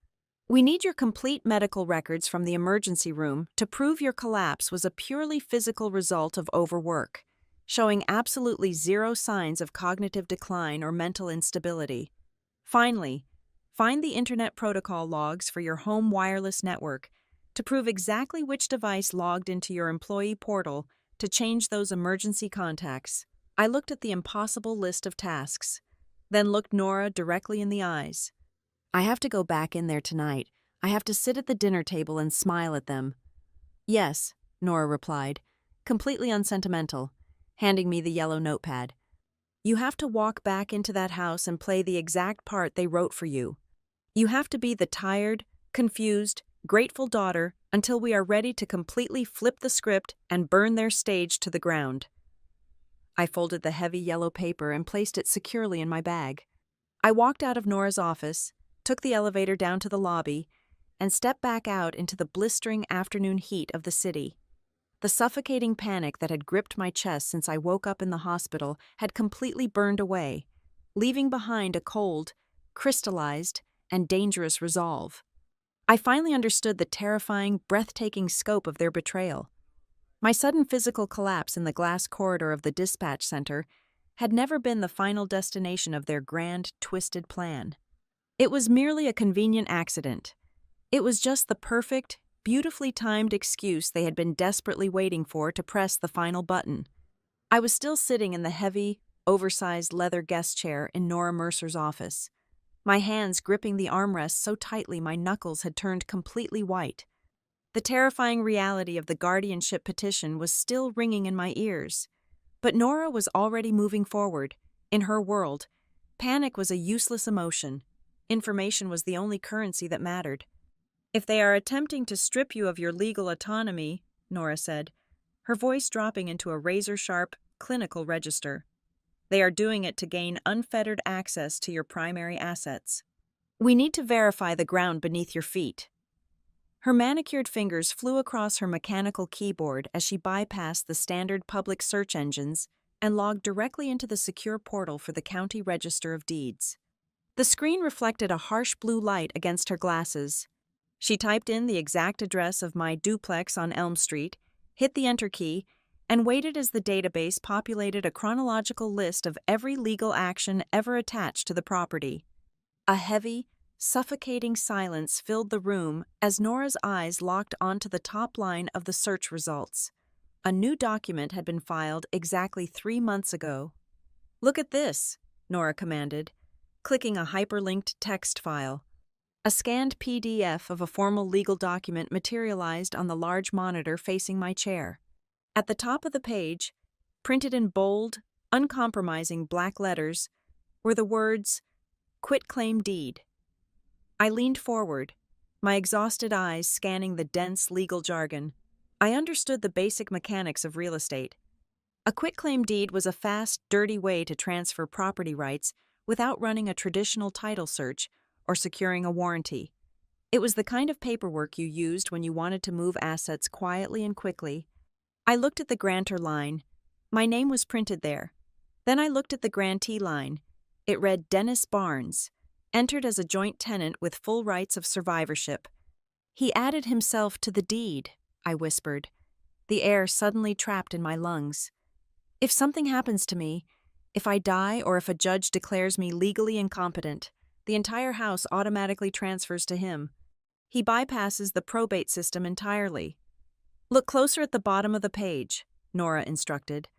We need your complete medical records from the emergency room to prove your collapse was a purely physical result of overwork, showing absolutely zero signs of cognitive decline or mental instability. Finally, find the Internet Protocol logs for your home wireless network to prove exactly which device logged into your employee portal to change those emergency contacts." I looked at the impossible list of tasks, then looked Nora directly in the eyes. "I have to go back in there tonight. I have to sit at the dinner table and smile at them." "Yes," Nora replied, completely unsentimental, handing me the yellow notepad. "You have to walk back into that house and play the exact part they wrote for you. You have to be the tired, confused, grateful daughter until we are ready to completely flip the script and burn their stage to the ground." I folded the heavy yellow paper and placed it securely in my bag. I walked out of Nora's office, took the elevator down to the lobby, and stepped back out into the blistering afternoon heat of the city. The suffocating panic that had gripped my chest since I woke up in the hospital had completely burned away, leaving behind a cold, crystallized, and dangerous resolve. I finally understood the terrifying, breathtaking scope of their betrayal. My sudden physical collapse in the glass corridor of the dispatch center had never been the final destination of their grand, twisted plan. It was merely a convenient accident. It was just the perfect, beautifully timed excuse they had been desperately waiting for to press the final button. I was still sitting in the heavy, oversized leather guest chair in Nora Mercer's office. my hands gripping the armrest so tightly my knuckles had turned completely white. The terrifying reality of the guardianship petition was still ringing in my ears. But Nora was already moving forward. In her world, panic was a useless emotion. Information was the only currency that mattered. "If they are attempting to strip you of your legal autonomy," Nora said, her voice dropping into a razor-sharp, clinical register, "they are doing it to gain unfettered access to your primary assets. We need to verify the ground beneath your feet." Her manicured fingers flew across her mechanical keyboard as she bypassed the standard public search engines and logged directly into the secure portal for the County Register of Deeds. The screen reflected a harsh blue light against her glasses. She typed in the exact address of my duplex on Elm Street, hit the Enter key, and waited as the database populated a chronological list of every legal action ever attached to the property. A heavy, suffocating silence filled the room as Nora's eyes locked onto the top line of the search results. A new document had been filed exactly 3 months ago. "Look at this," Nora commanded, clicking a hyperlinked text file. A scanned PDF of a formal legal document materialized on the large monitor facing my chair. At the top of the page, printed in bold, uncompromising black letters, were the words, "Quitclaim Deed." I leaned forward, my exhausted eyes scanning the dense legal jargon. I understood the basic mechanics of real estate. A quitclaim deed was a fast, dirty way to transfer property rights without running a traditional title search or securing a warranty. It was the kind of paperwork you used when you wanted to move assets quietly and quickly. I looked at the grantor line. My name was printed there. Then I looked at the grantee line. It read Dennis Barnes, entered as a joint tenant with full rights of survivorship. "He added himself to the deed," I whispered, the air suddenly trapped in my lungs. If something happens to me, if I die or if a judge declares me legally incompetent, the entire house automatically transfers to him. He bypasses the probate system entirely. "Look closer at the bottom of the page," Nora instructed,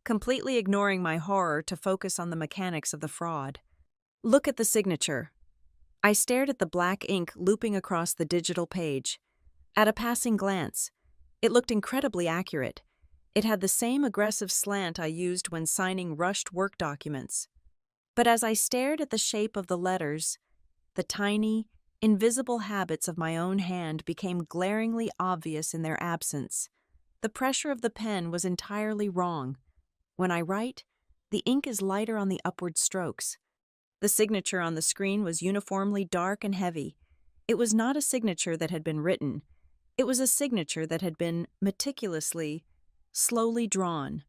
completely ignoring my horror to focus on the mechanics of the fraud. "Look at the signature." I stared at the black ink looping across the digital page. At a passing glance, it looked incredibly accurate. It had the same aggressive slant I used when signing rushed work documents. But as I stared at the shape of the letters, the tiny, invisible habits of my own hand became glaringly obvious in their absence. The pressure of the pen was entirely wrong. When I write, the ink is lighter on the upward strokes. The signature on the screen was uniformly dark and heavy. It was not a signature that had been written. It was a signature that had been meticulously, slowly drawn.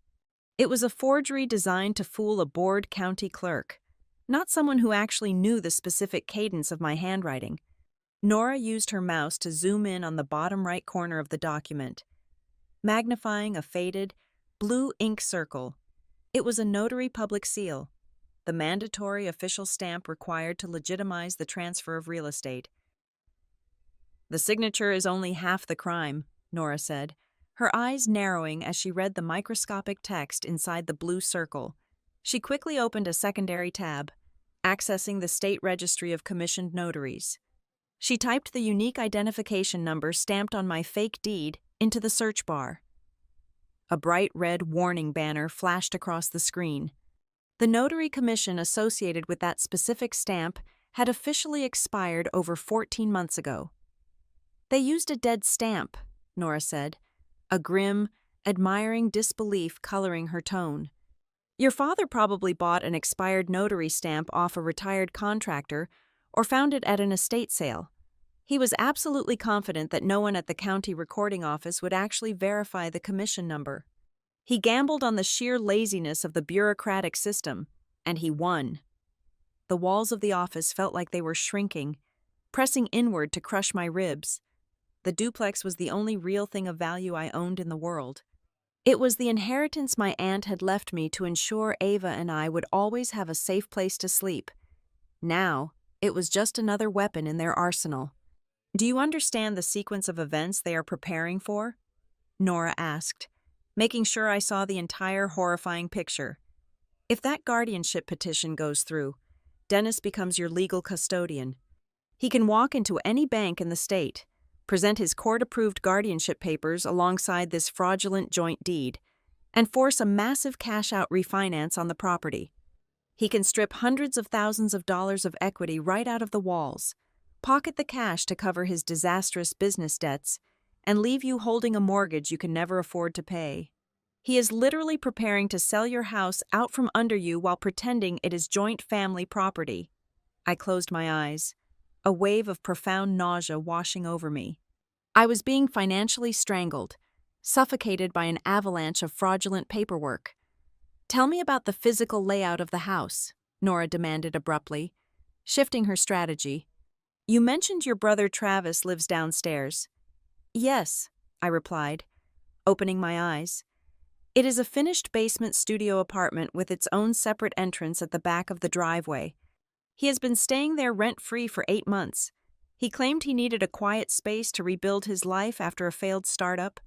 It was a forgery designed to fool a bored county clerk, not someone who actually knew the specific cadence of my handwriting. Nora used her mouse to zoom in on the bottom right corner of the document, magnifying a faded, blue ink circle. It was a notary public seal, the mandatory official stamp required to legitimize the transfer of real estate. "The signature is only half the crime," Nora said, her eyes narrowing as she read the microscopic text inside the blue circle. She quickly opened a secondary tab, accessing the state registry of commissioned notaries. She typed the unique identification number stamped on my fake deed into the search bar. A bright red warning banner flashed across the screen. The notary commission associated with that specific stamp had officially expired over 14 months ago. "They used a dead stamp," Nora said, a grim, admiring disbelief coloring her tone. "Your father probably bought an expired notary stamp off a retired contractor or found it at an estate sale. He was absolutely confident that no one at the county recording office would actually verify the commission number. He gambled on the sheer laziness of the bureaucratic system, and he won." The walls of the office felt like they were shrinking, pressing inward to crush my ribs. The duplex was the only real thing of value I owned in the world. It was the inheritance my aunt had left me to ensure Ava and I would always have a safe place to sleep. Now, it was just another weapon in their arsenal. "Do you understand the sequence of events they are preparing for?" Nora asked, making sure I saw the entire horrifying picture. "If that guardianship petition goes through, Dennis becomes your legal custodian. He can walk into any bank in the state, present his court-approved guardianship papers alongside this fraudulent joint deed, and force a massive cash-out refinance on the property. He can strip hundreds of thousands of dollars of equity right out of the walls, pocket the cash to cover his disastrous business debts, and leave you holding a mortgage you can never afford to pay. He is literally preparing to sell your house out from under you while pretending it is joint family property. I closed my eyes, a wave of profound nausea washing over me. I was being financially strangled, suffocated by an avalanche of fraudulent paperwork. "Tell me about the physical layout of the house," Nora demanded abruptly, shifting her strategy. "You mentioned your brother Travis lives downstairs." "Yes," I replied, opening my eyes. "It is a finished basement studio apartment with its own separate entrance at the back of the driveway. He has been staying there rent-free for 8 months. He claimed he needed a quiet space to rebuild his life after a failed startup."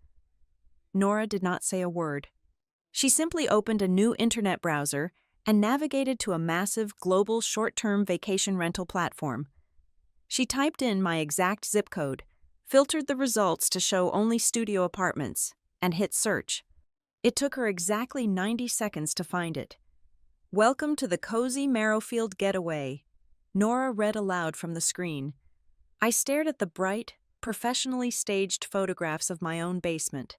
Nora did not say a word. She simply opened a new internet browser and navigated to a massive global short-term vacation rental platform. She typed in my exact zip code, filtered the results to show only studio apartments, and hit search. It took her exactly 90 seconds to find it. "Welcome to the cozy Marrowfield getaway," Nora read aloud from the screen. I stared at the bright, professionally staged photographs of my own basement.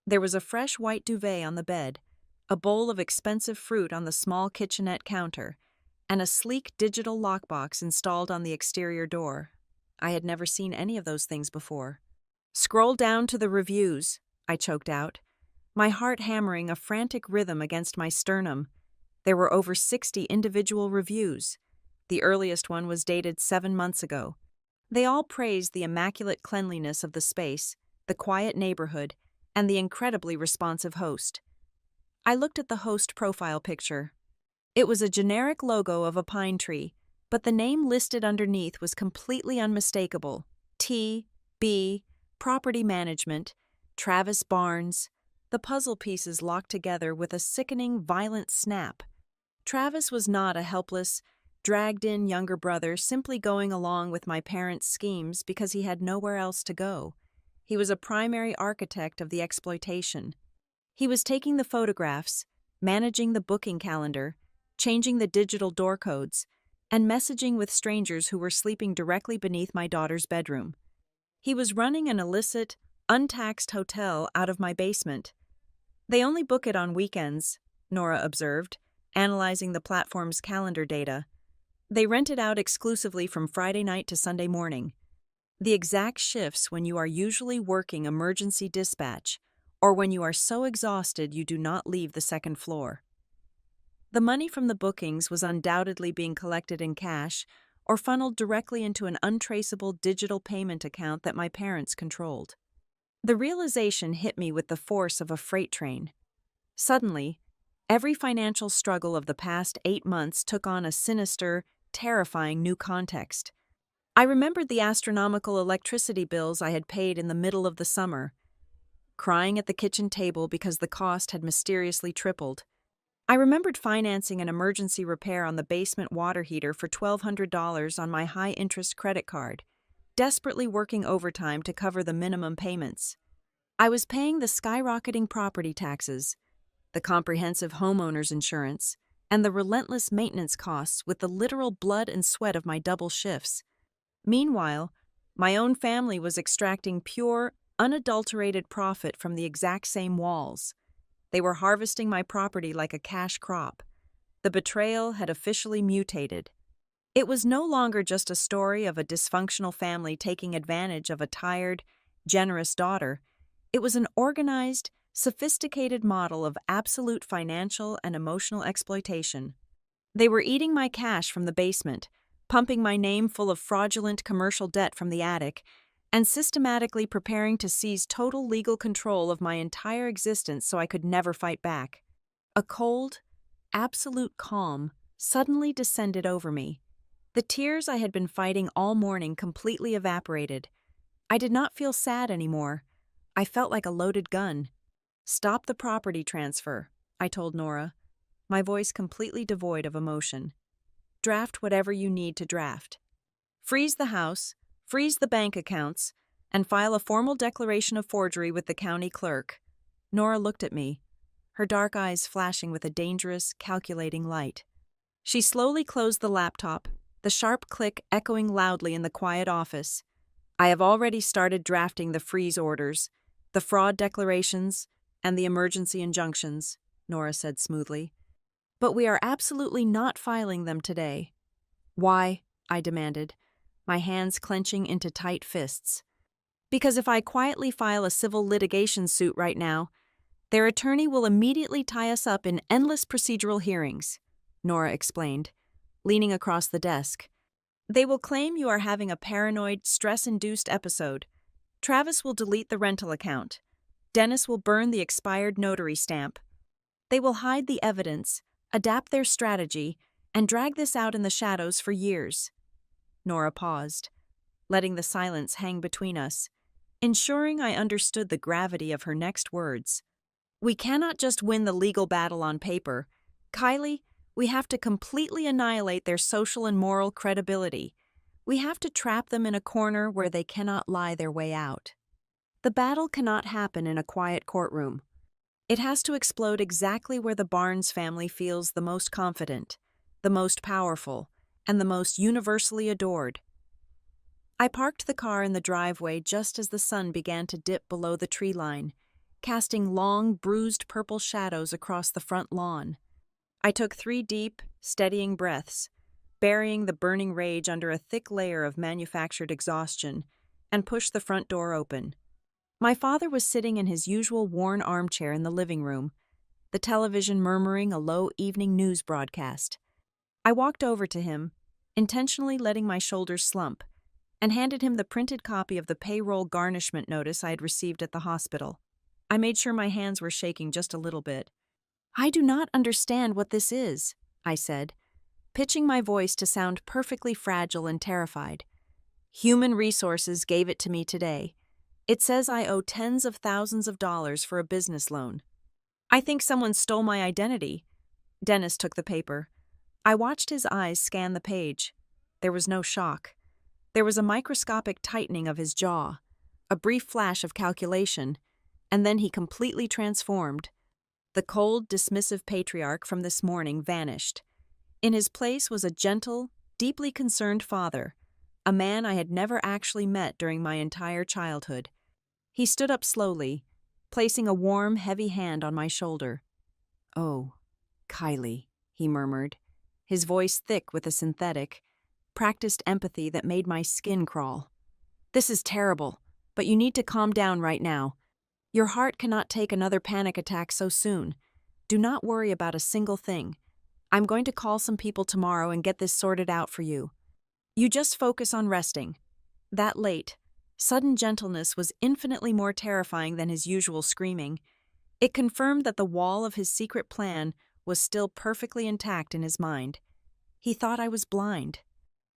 There was a fresh white duvet on the bed, a bowl of expensive fruit on the small kitchenette counter, and a sleek digital lockbox installed on the exterior door. I had never seen any of those things before. "Scroll down to the reviews," I choked out, my heart hammering a frantic rhythm against my sternum. There were over 60 individual reviews. The earliest one was dated 7 months ago. They all praised the immaculate cleanliness of the space, the quiet neighborhood, and the incredibly responsive host. I looked at the host profile picture. It was a generic logo of a pine tree, but the name listed underneath was completely unmistakable. T.B. Property Management, Travis Barnes. The puzzle pieces locked together with a sickening, violent snap. Travis was not a helpless, dragged-in younger brother simply going along with my parents' schemes because he had nowhere else to go. He was a primary architect of the exploitation. He was taking the photographs, managing the booking calendar, changing the digital door codes, and messaging with strangers who were sleeping directly beneath my daughter's bedroom. He was running an illicit, untaxed hotel out of my basement. "They only book it on weekends," Nora observed, analyzing the platform's calendar data. "They rent it out exclusively from Friday night to Sunday morning. The exact shifts when you are usually working emergency dispatch, or when you are so exhausted you do not leave the second floor." The money from the bookings was undoubtedly being collected in cash or funneled directly into an untraceable digital payment account that my parents controlled. The realization hit me with the force of a freight train. Suddenly, every financial struggle of the past 8 months took on a sinister, terrifying new context. I remembered the astronomical electricity bills I had paid in the middle of the summer, crying at the kitchen table because the cost had mysteriously tripled. I remembered financing an emergency repair on the basement water heater for $1,200 on my high-interest credit card, desperately working overtime to cover the minimum payments. I was paying the skyrocketing property taxes, the comprehensive homeowner's insurance, and the relentless maintenance costs with the literal blood and sweat of my double shifts. Meanwhile, my own family was extracting pure, unadulterated profit from the exact same walls. They were harvesting my property like a cash crop. The betrayal had officially mutated. It was no longer just a story of a dysfunctional family taking advantage of a tired, generous daughter. It was an organized, sophisticated model of absolute financial and emotional exploitation. They were eating my cash from the basement, pumping my name full of fraudulent commercial debt from the attic, and systematically preparing to seize total legal control of my entire existence so I could never fight back. A cold, absolute calm suddenly descended over me. The tears I had been fighting all morning completely evaporated. I did not feel sad anymore. I felt like a loaded gun. "Stop the property transfer," I told Nora, my voice completely devoid of emotion. draft whatever you need to draft. Freeze the house, freeze the bank accounts, and file a formal declaration of forgery with the county clerk." Nora looked at me, her dark eyes flashing with a dangerous, calculating light. She slowly closed the laptop, the sharp click echoing loudly in the quiet office. "I have already started drafting the freeze orders, the fraud declarations, and the emergency injunctions," Nora said smoothly. "But we are absolutely not filing them today." "Why?" I demanded, my hands clenching into tight fists. "Because if I quietly file a civil litigation suit right now, their attorney will immediately tie us up in endless procedural hearings," Nora explained, leaning across the desk. "They will claim you are having a paranoid, stress-induced episode. Travis will delete the rental account. Dennis will burn the expired notary stamp. They will hide the evidence, adapt their strategy, and drag this out in the shadows for years." Nora paused, letting the silence hang between us, ensuring I understood the gravity of her next words. "We cannot just win the legal battle on paper. Kylie, we have to completely annihilate their social and moral credibility. We have to trap them in a corner where they cannot lie their way out. The battle cannot happen in a quiet courtroom. It has to explode exactly where the Barnes family feels the most confident, the most powerful, and the most universally adored." I parked the car in the driveway just as the sun began to dip below the tree line, casting long, bruised purple shadows across the front lawn. I took 3 deep, steadying breaths, burying the burning rage under a thick layer of manufactured exhaustion, and pushed the front door open. My father was sitting in his usual worn armchair in the living room, the television murmuring a low evening news broadcast. I walked over to him, intentionally letting my shoulders slump, and handed him the printed copy of the payroll garnishment notice I had received at the hospital. I made sure my hands were shaking just a little bit. "I do not understand what this is," I said, pitching my voice to sound perfectly fragile and terrified. "Human Resources gave it to me today. It says I owe tens of thousands of dollars for a business loan. I think someone stole my identity." Dennis took the paper. I watched his eyes scan the page. There was no shock. There was a microscopic tightening of his jaw, a brief flash of calculation, and then he completely transformed. The cold, dismissive patriarch from this morning vanished. In his place was a gentle, deeply concerned father, a man I had never actually met during my entire childhood. He stood up slowly, placing a warm, heavy hand on my shoulder. "Oh, Kylie," he murmured, his voice thick with a synthetic, practiced empathy that made my skin crawl. "This is terrible, but you need to calm down right now. Your heart cannot take another panic attack so soon. Do not worry about a single thing. I'm going to call some people tomorrow and get this sorted out for you. You just focus on resting." That late, sudden gentleness was infinitely more terrifying than his usual screaming. It confirmed that the wall of his secret plan was still perfectly intact in his mind. He thought I was blind.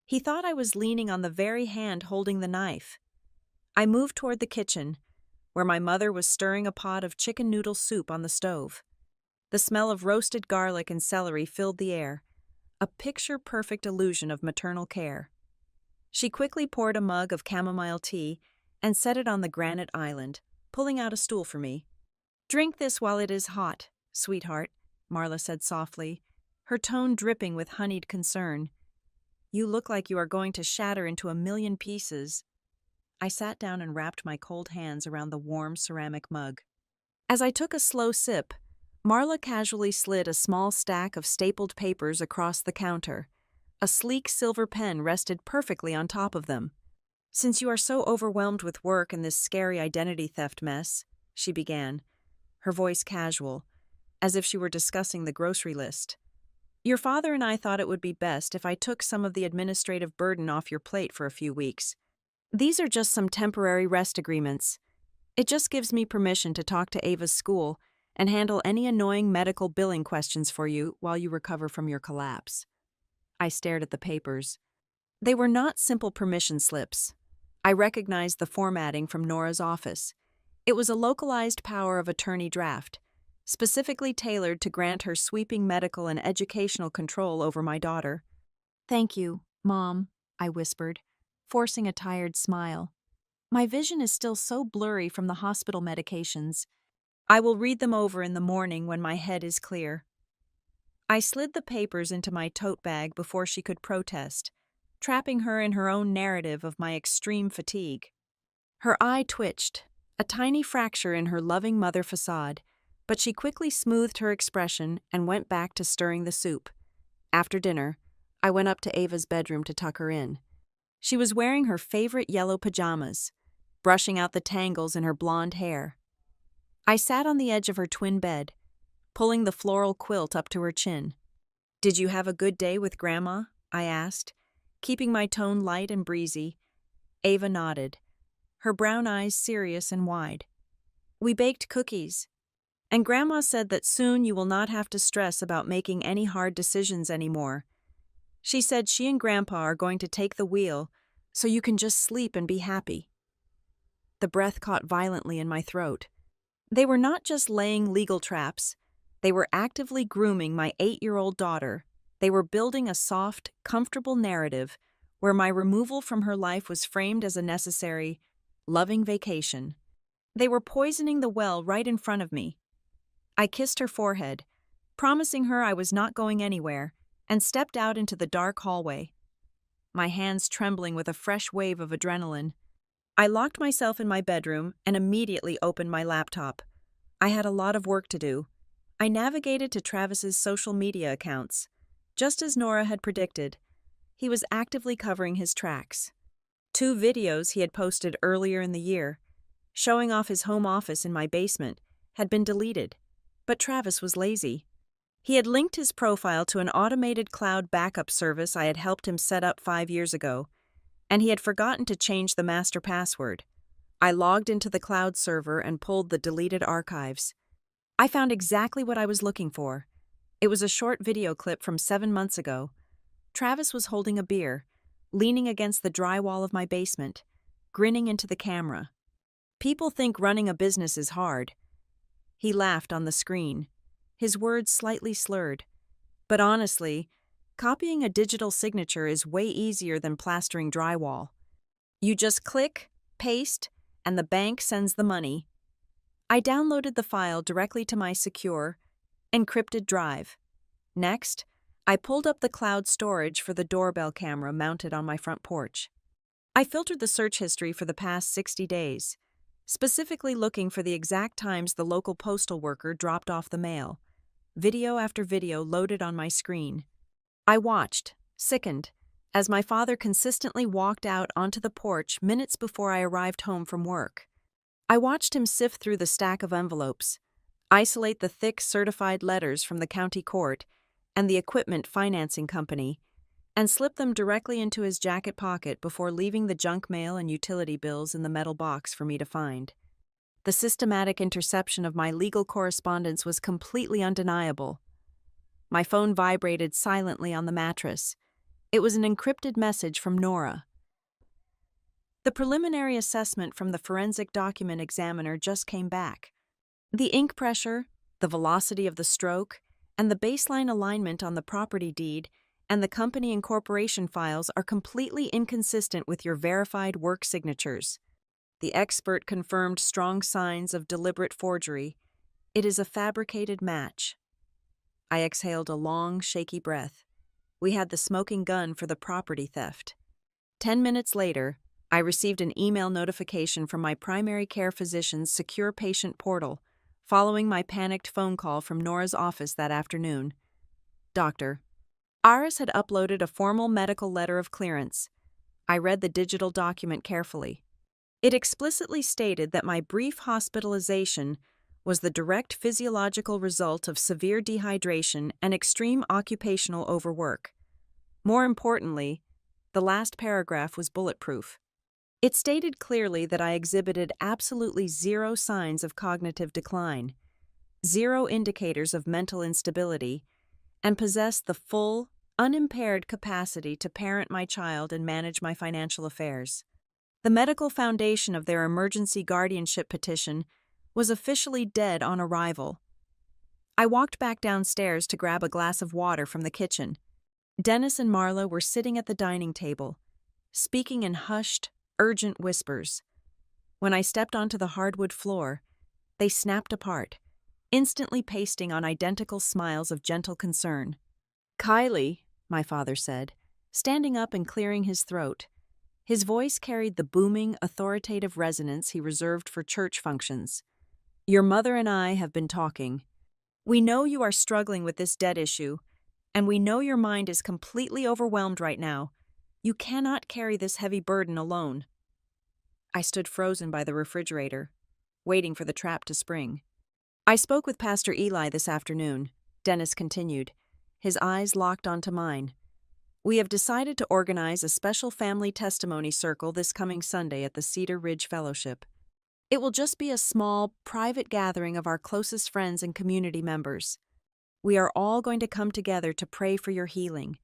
He thought I was leaning on the very hand holding the knife. I moved toward the kitchen, where my mother was stirring a pot of chicken noodle soup on the stove. The smell of roasted garlic and celery filled the air, a picture-perfect illusion of maternal care. She quickly poured a mug of chamomile tea and set it on the granite island, pulling out a stool for me. "Drink this while it is hot, sweetheart," Marla said softly, her tone dripping with honeyed concern. "You look like you are going to shatter into a million pieces." I sat down and wrapped my cold hands around the warm ceramic mug. As I took a slow sip, Marla casually slid a small stack of stapled papers across the counter. A sleek silver pen rested perfectly on top of them. "Since you are so overwhelmed with work and this scary identity theft mess," she began, her voice casual, as if she were discussing the grocery list, "your father and I thought it would be best if I took some of the administrative burden off your plate for a few weeks. These are just some temporary rest agreements. It just gives me permission to talk to Ava's school and handle any annoying medical billing questions for you while you recover from your collapse." I stared at the papers. They were not simple permission slips. I recognized the formatting from Nora's office. It was a localized power of attorney draft, specifically tailored to grant her sweeping medical and educational control over my daughter. Thank you, Mom, I whispered, forcing a tired smile. My vision is still so blurry from the hospital medications. I will read them over in the morning when my head is clear. I slid the papers into my tote bag before she could protest, trapping her in her own narrative of my extreme fatigue. Her eye twitched, a tiny fracture in her loving mother facade, but she quickly smoothed her expression and went back to stirring the soup. After dinner, I went up to Ava's bedroom to tuck her in. She was wearing her favorite yellow pajamas, brushing out the tangles in her blonde hair. I sat on the edge of her twin bed, pulling the floral quilt up to her chin. "Did you have a good day with Grandma?" I asked, keeping my tone light and breezy. Ava nodded, her brown eyes serious and wide. "We baked cookies, and Grandma said that soon you will not have to stress about making any hard decisions anymore. She said she and Grandpa are going to take the wheel, so you can just sleep and be happy." The breath caught violently in my throat. They were not just laying legal traps. They were actively grooming my 8-year-old daughter. They were building a soft, comfortable narrative where my removal from her life was framed as a necessary, loving vacation. They were poisoning the well right in front of me. I kissed her forehead, promising her I was not going anywhere, and stepped out into the dark hallway, my hands trembling with a fresh wave of adrenaline. I locked myself in my bedroom and immediately opened my laptop. I had a lot of work to do. I navigated to Travis's social media accounts. Just as Nora had predicted, he was actively covering his tracks. 2 videos he had posted earlier in the year, showing off his home office in my basement, had been deleted, but Travis was lazy. He had linked his profile to an automated cloud backup service I had helped him set up 5 years ago, and he had forgotten to change the master password. I logged into the cloud server and pulled the deleted archives. I found exactly what I was looking for. It was a short video clip from 7 months ago. Travis was holding a beer, leaning against the drywall of my basement, grinning into the camera. "People think running a business is hard." He laughed on the screen, his words slightly slurred. "But honestly, copying a digital signature is way easier than plastering drywall. You just click, paste, and the bank sends the money." I downloaded the file directly to my secure, encrypted drive. Next, I pulled up the cloud storage for the doorbell camera mounted on my front porch. I filtered the search history for the past 60 days, specifically looking for the exact times the local postal worker dropped off the mail. Video after video loaded on my screen. I watched, sickened, as my father consistently walked out onto the porch minutes before I arrived home from work. I watched him sift through the stack of envelopes, isolate the thick certified letters from the county court and the equipment financing company, and slip them directly into his jacket pocket before leaving the junk mail and utility bills in the metal box for me to find. The systematic interception of my legal correspondence was completely undeniable. My phone vibrated silently on the mattress. It was an encrypted message from Nora. The preliminary assessment from the forensic document examiner just came back. The ink pressure, the velocity of the stroke, and the baseline alignment on the property deed and the company and corporation files are completely inconsistent with your verified work signatures. The expert confirmed strong signs of deliberate forgery. It is a fabricated match. I exhaled a long, shaky breath. We had the smoking gun for the property theft. 10 minutes later, I received an email notification from my primary care physician's secure patient portal, following my panicked phone call from Nora's office that afternoon. "Doctor, Iris had uploaded a formal medical letter of clearance." I read the digital document carefully. It explicitly stated that my brief hospitalization was the direct physiological result of severe dehydration and extreme occupational overwork. More importantly, the last paragraph was bulletproof. It stated clearly that I exhibited absolutely 0 signs of cognitive decline, 0 indicators of mental instability, and possessed the full, unimpaired capacity to parent my child and manage my financial affairs. The medical foundation of their emergency guardianship petition was officially dead on arrival. I walked back downstairs to grab a glass of water from the kitchen. Dennis and Marla were sitting at the dining table, speaking in hushed, urgent whispers. When I stepped onto the hardwood floor, they snapped apart, instantly pasting on identical smiles of gentle concern. "Kylie," my father said, standing up and clearing his throat. His voice carried the booming, authoritative resonance he reserved for church functions. "Your mother and I have been talking. We know you are struggling with this debt issue, and we know your mind is completely overwhelmed right now. You cannot carry this heavy burden alone." I stood frozen by the refrigerator, waiting for the trap to spring. "I spoke with Pastor Eli this afternoon," Dennis continued, his eyes locked onto mine. "We have decided to organize a special family testimony circle this coming Sunday at the Cedar Ridge Fellowship. It will just be a small, private gathering of our closest friends and community members. We are all going to come together to pray for your healing,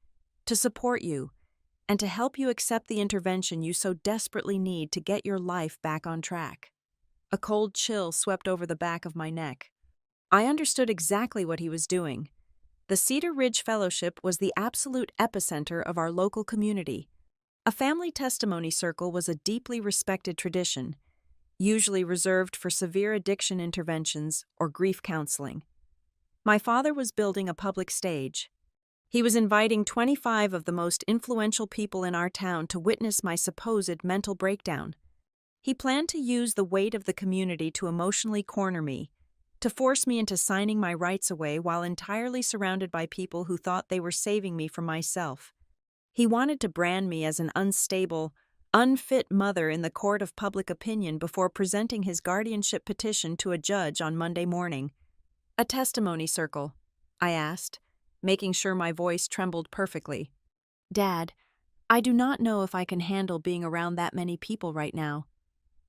to support you, and to help you accept the intervention you so desperately need to get your life back on track." A cold chill swept over the back of my neck. I understood exactly what he was doing. The Cedar Ridge Fellowship was the absolute epicenter of our local community. A family testimony circle was a deeply respected tradition, usually reserved for severe addiction interventions or grief counseling. My father was building a public stage. He was inviting 25 of the most influential people in our town to witness my supposed mental breakdown. He planned to use the weight of the community to emotionally corner me, to force me into signing my rights away while entirely surrounded by people who thought they were saving me from myself. He wanted to brand me as an unstable, unfit mother in the court of public opinion before presenting his guardianship petition to a judge on Monday morning. "A testimony circle?" I asked, making sure my voice trembled perfectly. "Dad, I do not know if I can handle being around that many people right now."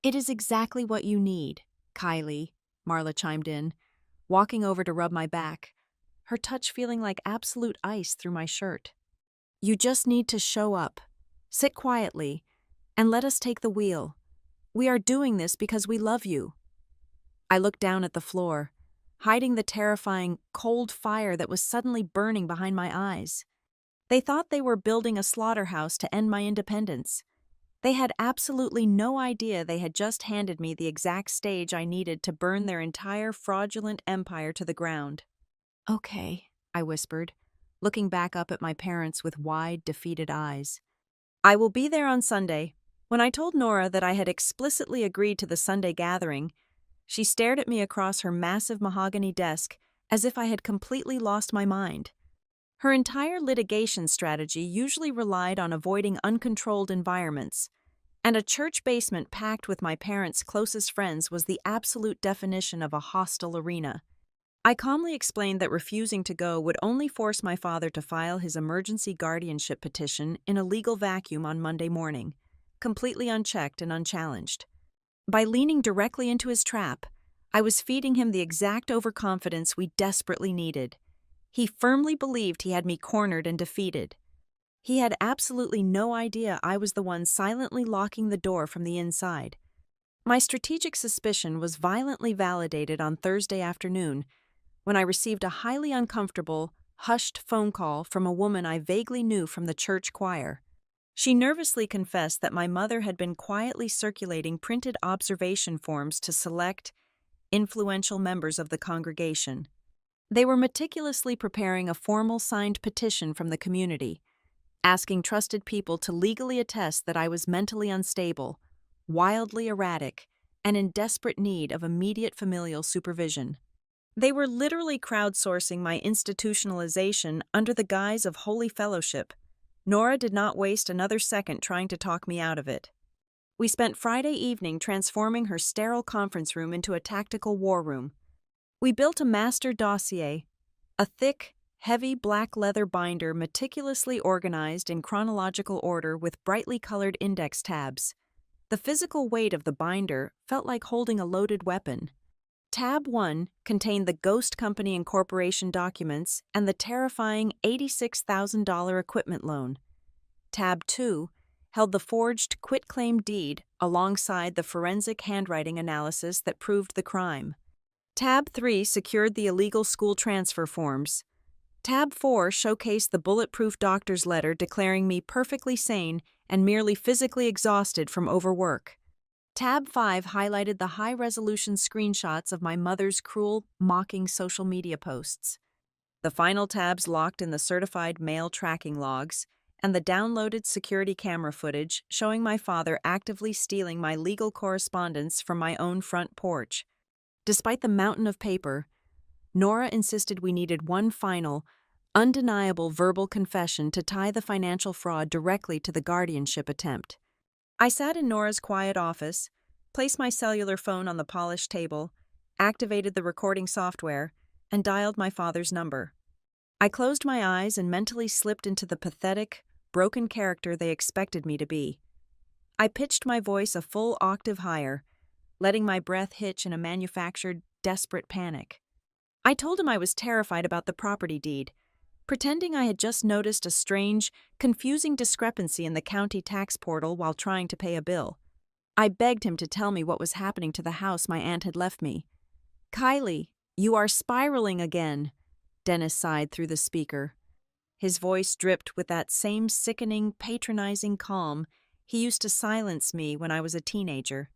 "It is exactly what you need, Kylie," Marla chimed in, walking over to rub my back, her touch feeling like absolute ice through my shirt. "You just need to show up, sit quietly, and let us take the wheel. We are doing this because we love you." I looked down at the floor, hiding the terrifying, cold fire that was suddenly burning behind my eyes. They thought they were building a slaughterhouse to end my independence. They had absolutely no idea they had just handed me the exact stage I needed to burn their entire fraudulent empire to the ground. "Okay," I whispered, looking back up at my parents with wide, defeated eyes. "I will be there on Sunday." When I told Nora that I had explicitly agreed to the Sunday gathering, she stared at me across her massive mahogany desk as if I had completely lost my mind. Her entire litigation strategy usually relied on avoiding uncontrolled environments, and a church basement packed with my parents' closest friends was the absolute definition of a hostile arena. I calmly explained that refusing to go would only force my father to file his emergency guardianship petition in a legal vacuum on Monday morning, completely unchecked and unchallenged. By leaning directly into his trap, I was feeding him the exact overconfidence we desperately needed. He firmly believed he had me cornered and defeated. He had absolutely no idea I was the one silently locking the door from the inside. My strategic suspicion was violently validated on Thursday afternoon when I received a highly uncomfortable, hushed phone call from a woman I vaguely knew from the church choir. She nervously confessed that my mother had been quietly circulating printed observation forms to select, influential members of the congregation. They were meticulously preparing a formal signed petition from the community, asking trusted people to legally attest that I was mentally unstable, wildly erratic, and in desperate need of immediate familial supervision. They were literally crowdsourcing my institutionalization under the guise of holy fellowship. Nora did not waste another second trying to talk me out of it. We spent Friday evening transforming her sterile conference room into a tactical war room. We built a master dossier, a thick, heavy black leather binder meticulously organized in chronological order with brightly colored index tabs. The physical weight of the binder felt like holding a loaded weapon. Tab 1 contained the Ghost Company Incorporation documents and the terrifying $86,000 equipment loan. Tab 2 held the forged quitclaim deed alongside the forensic handwriting analysis that proved the crime. Tab 3 secured the illegal school transfer forms. Tab 4 showcased the bulletproof doctor's letter declaring me perfectly sane and merely physically exhausted from overwork. Tab 5 highlighted the high-resolution screenshots of my mother's cruel, mocking social media posts. The final tabs locked in the certified mail tracking logs and the downloaded security camera footage showing my father actively stealing my legal correspondence from my own front porch. Despite the mountain of paper, Nora insisted we needed one final, undeniable verbal confession to tie the financial fraud directly to the guardianship attempt. I sat in Nora's quiet office, placed my cellular phone on the polished table, activated the recording software, and dialed my father's number. I closed my eyes and mentally slipped into the pathetic, broken character they expected me to be. I pitched my voice a full octave higher, letting my breath hitch in a manufactured, desperate panic. I told him I was terrified about the property deed, pretending I had just noticed a strange, confusing discrepancy in the county tax portal while trying to pay a bill. I begged him to tell me what was happening to the house my aunt had left me. "Kylie, you are spiraling again," Dennis sighed through the speaker. His voice dripped with that same sickening, patronizing calm he used to silence me when I was a teenager.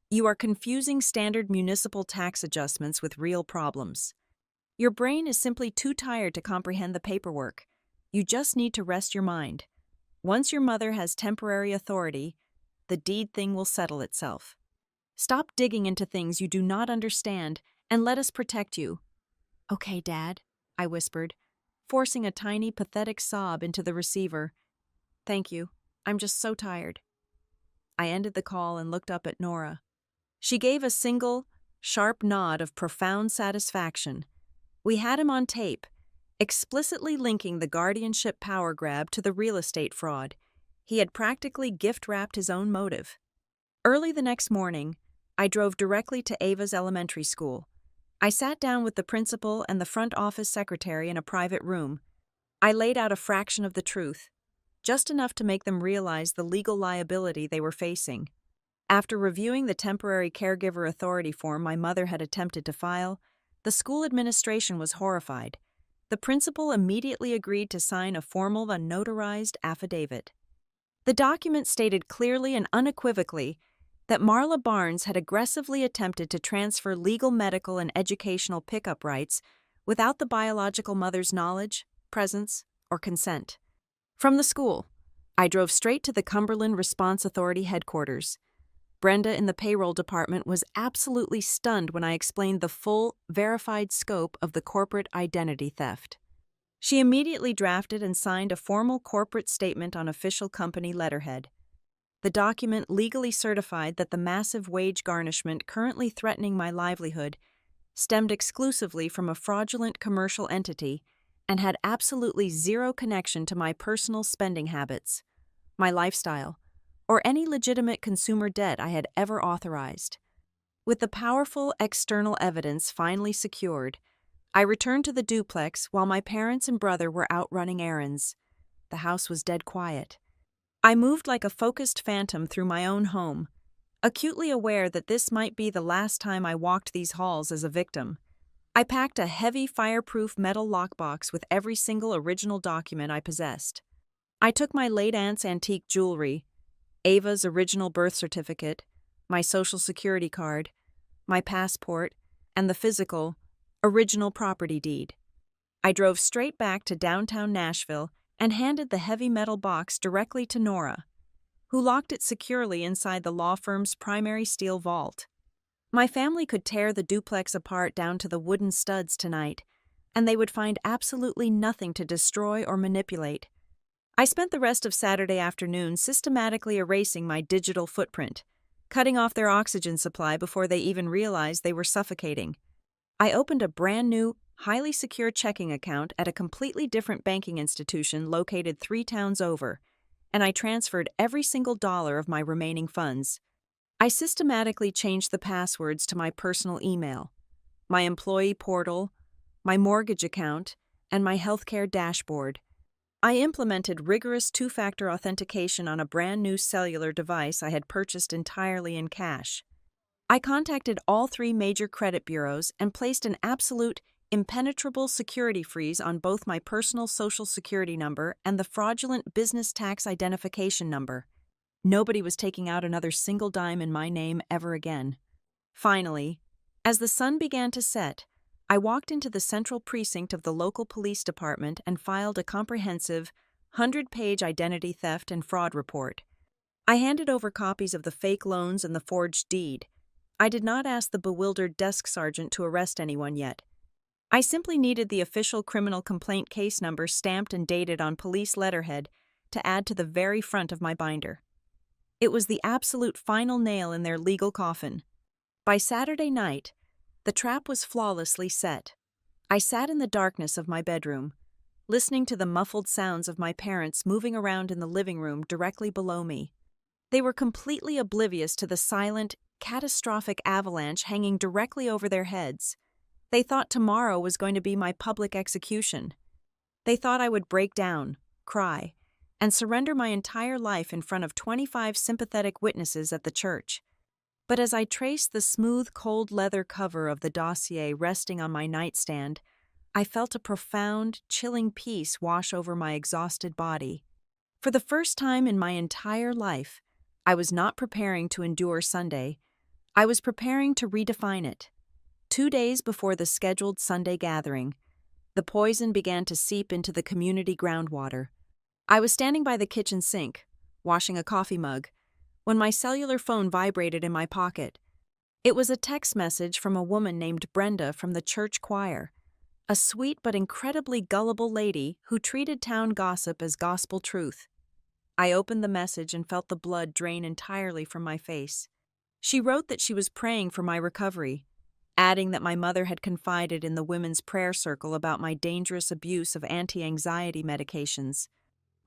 "You are confusing standard municipal tax adjustments with real problems. Your brain is simply too tired to comprehend the paperwork. You just need to rest your mind. Once your mother has temporary authority, the deed thing will settle itself. Stop digging into things you do not understand and let us protect you." "Okay, Dad," I whispered, forcing a tiny, pathetic sob into the receiver. "Thank you. I'm just so tired." I ended the call and looked up at Nora. She gave a single, sharp nod of profound satisfaction. We had him on tape, explicitly linking the guardianship power grab to the real estate fraud. He had practically gift-wrapped his own motive. Early the next morning, I drove directly to Ava's elementary school. I sat down with the principal and the front office secretary in a private room. I laid out a fraction of the truth, just enough to make them realize the legal liability they were facing. After reviewing the temporary caregiver authority form my mother had attempted to file, the school administration was horrified. The principal immediately agreed to sign a formal, unnotarized affidavit. The document stated clearly and unequivocally that Marla Barnes had aggressively attempted to transfer legal, medical, and educational pickup rights without the biological mother's knowledge, presence, or consent. From the school, I drove straight to the Cumberland Response Authority headquarters. Brenda in the payroll department was absolutely stunned when I explained the full, verified scope of the corporate identity theft. She immediately drafted and signed a formal corporate statement on official company letterhead. The document legally certified that the massive wage garnishment currently threatening my livelihood stemmed exclusively from a fraudulent commercial entity and had absolutely zero connection to my personal spending habits, my lifestyle, or any legitimate consumer debt I had ever authorized. With the powerful external evidence finally secured, I returned to the duplex while my parents and brother were out running errands. The house was dead quiet. I moved like a focused phantom through my own home, acutely aware that this might be the last time I walked these halls as a victim. I packed a heavy, fireproof metal lockbox with every single original document I possessed. I took my late aunt's antique jewelry, Ava's original birth certificate, my social security card, my passport, and the physical, original property deed. I drove straight back to downtown Nashville and handed the heavy metal box directly to Nora, who locked it securely inside the law firm's primary steel vault. My family could tear the duplex apart down to the wooden studs tonight, and they would find absolutely nothing to destroy or manipulate. I spent the rest of Saturday afternoon systematically erasing my digital footprint, cutting off their oxygen supply before they even realized they were suffocating. I opened a brand new, highly secure checking account at a completely different banking institution located 3 towns over, and I transferred every single dollar of my remaining funds. I systematically changed the passwords to my personal email, my employee portal, my mortgage account, and my healthcare dashboard. I implemented rigorous 2-factor authentication on a brand new cellular device I had purchased entirely in cash. I contacted all 3 major credit bureaus and placed an absolute, impenetrable security freeze on both my personal social security number and the fraudulent business tax identification number. Nobody was taking out another single dime in my name ever again. Finally, as the sun began to set, I walked into the central precinct of the local police department and filed a comprehensive, 100-page identity theft and fraud report. I handed over copies of the fake loans and the forged deed. I did not ask the bewildered desk sergeant to arrest anyone yet. I simply needed the official criminal complaint case number stamped and dated on police letterhead to add to the very front of my binder. It was the absolute final nail in their legal coffin. By Saturday night, the trap was flawlessly set. I sat in the darkness of my bedroom, listening to the muffled sounds of my parents moving around in the living room directly below me. They were completely oblivious to the silent, catastrophic avalanche hanging directly over their heads. They thought tomorrow was going to be my public execution. They thought I would break down, cry, and surrender my entire life in front of 25 sympathetic witnesses at the church. But as I traced the smooth, cold leather cover of the dossier resting on my nightstand, I felt a profound, chilling peace wash over my exhausted body. For the first time in my entire life, I was not preparing to endure Sunday. I was preparing to redefine it. 2 days before the scheduled Sunday gathering, the poison began to seep into the community groundwater. I was standing by the kitchen sink, washing a coffee mug, when my cellular phone vibrated in my pocket. It was a text message from a woman named Brenda from the church choir, a sweet but incredibly gullible lady who treated town gossip as gospel truth. I opened the message and felt the blood drain entirely from my face. She wrote that she was praying for my recovery, adding that my mother had confided in the women's prayer circle about my dangerous abuse of anti-anxiety medications.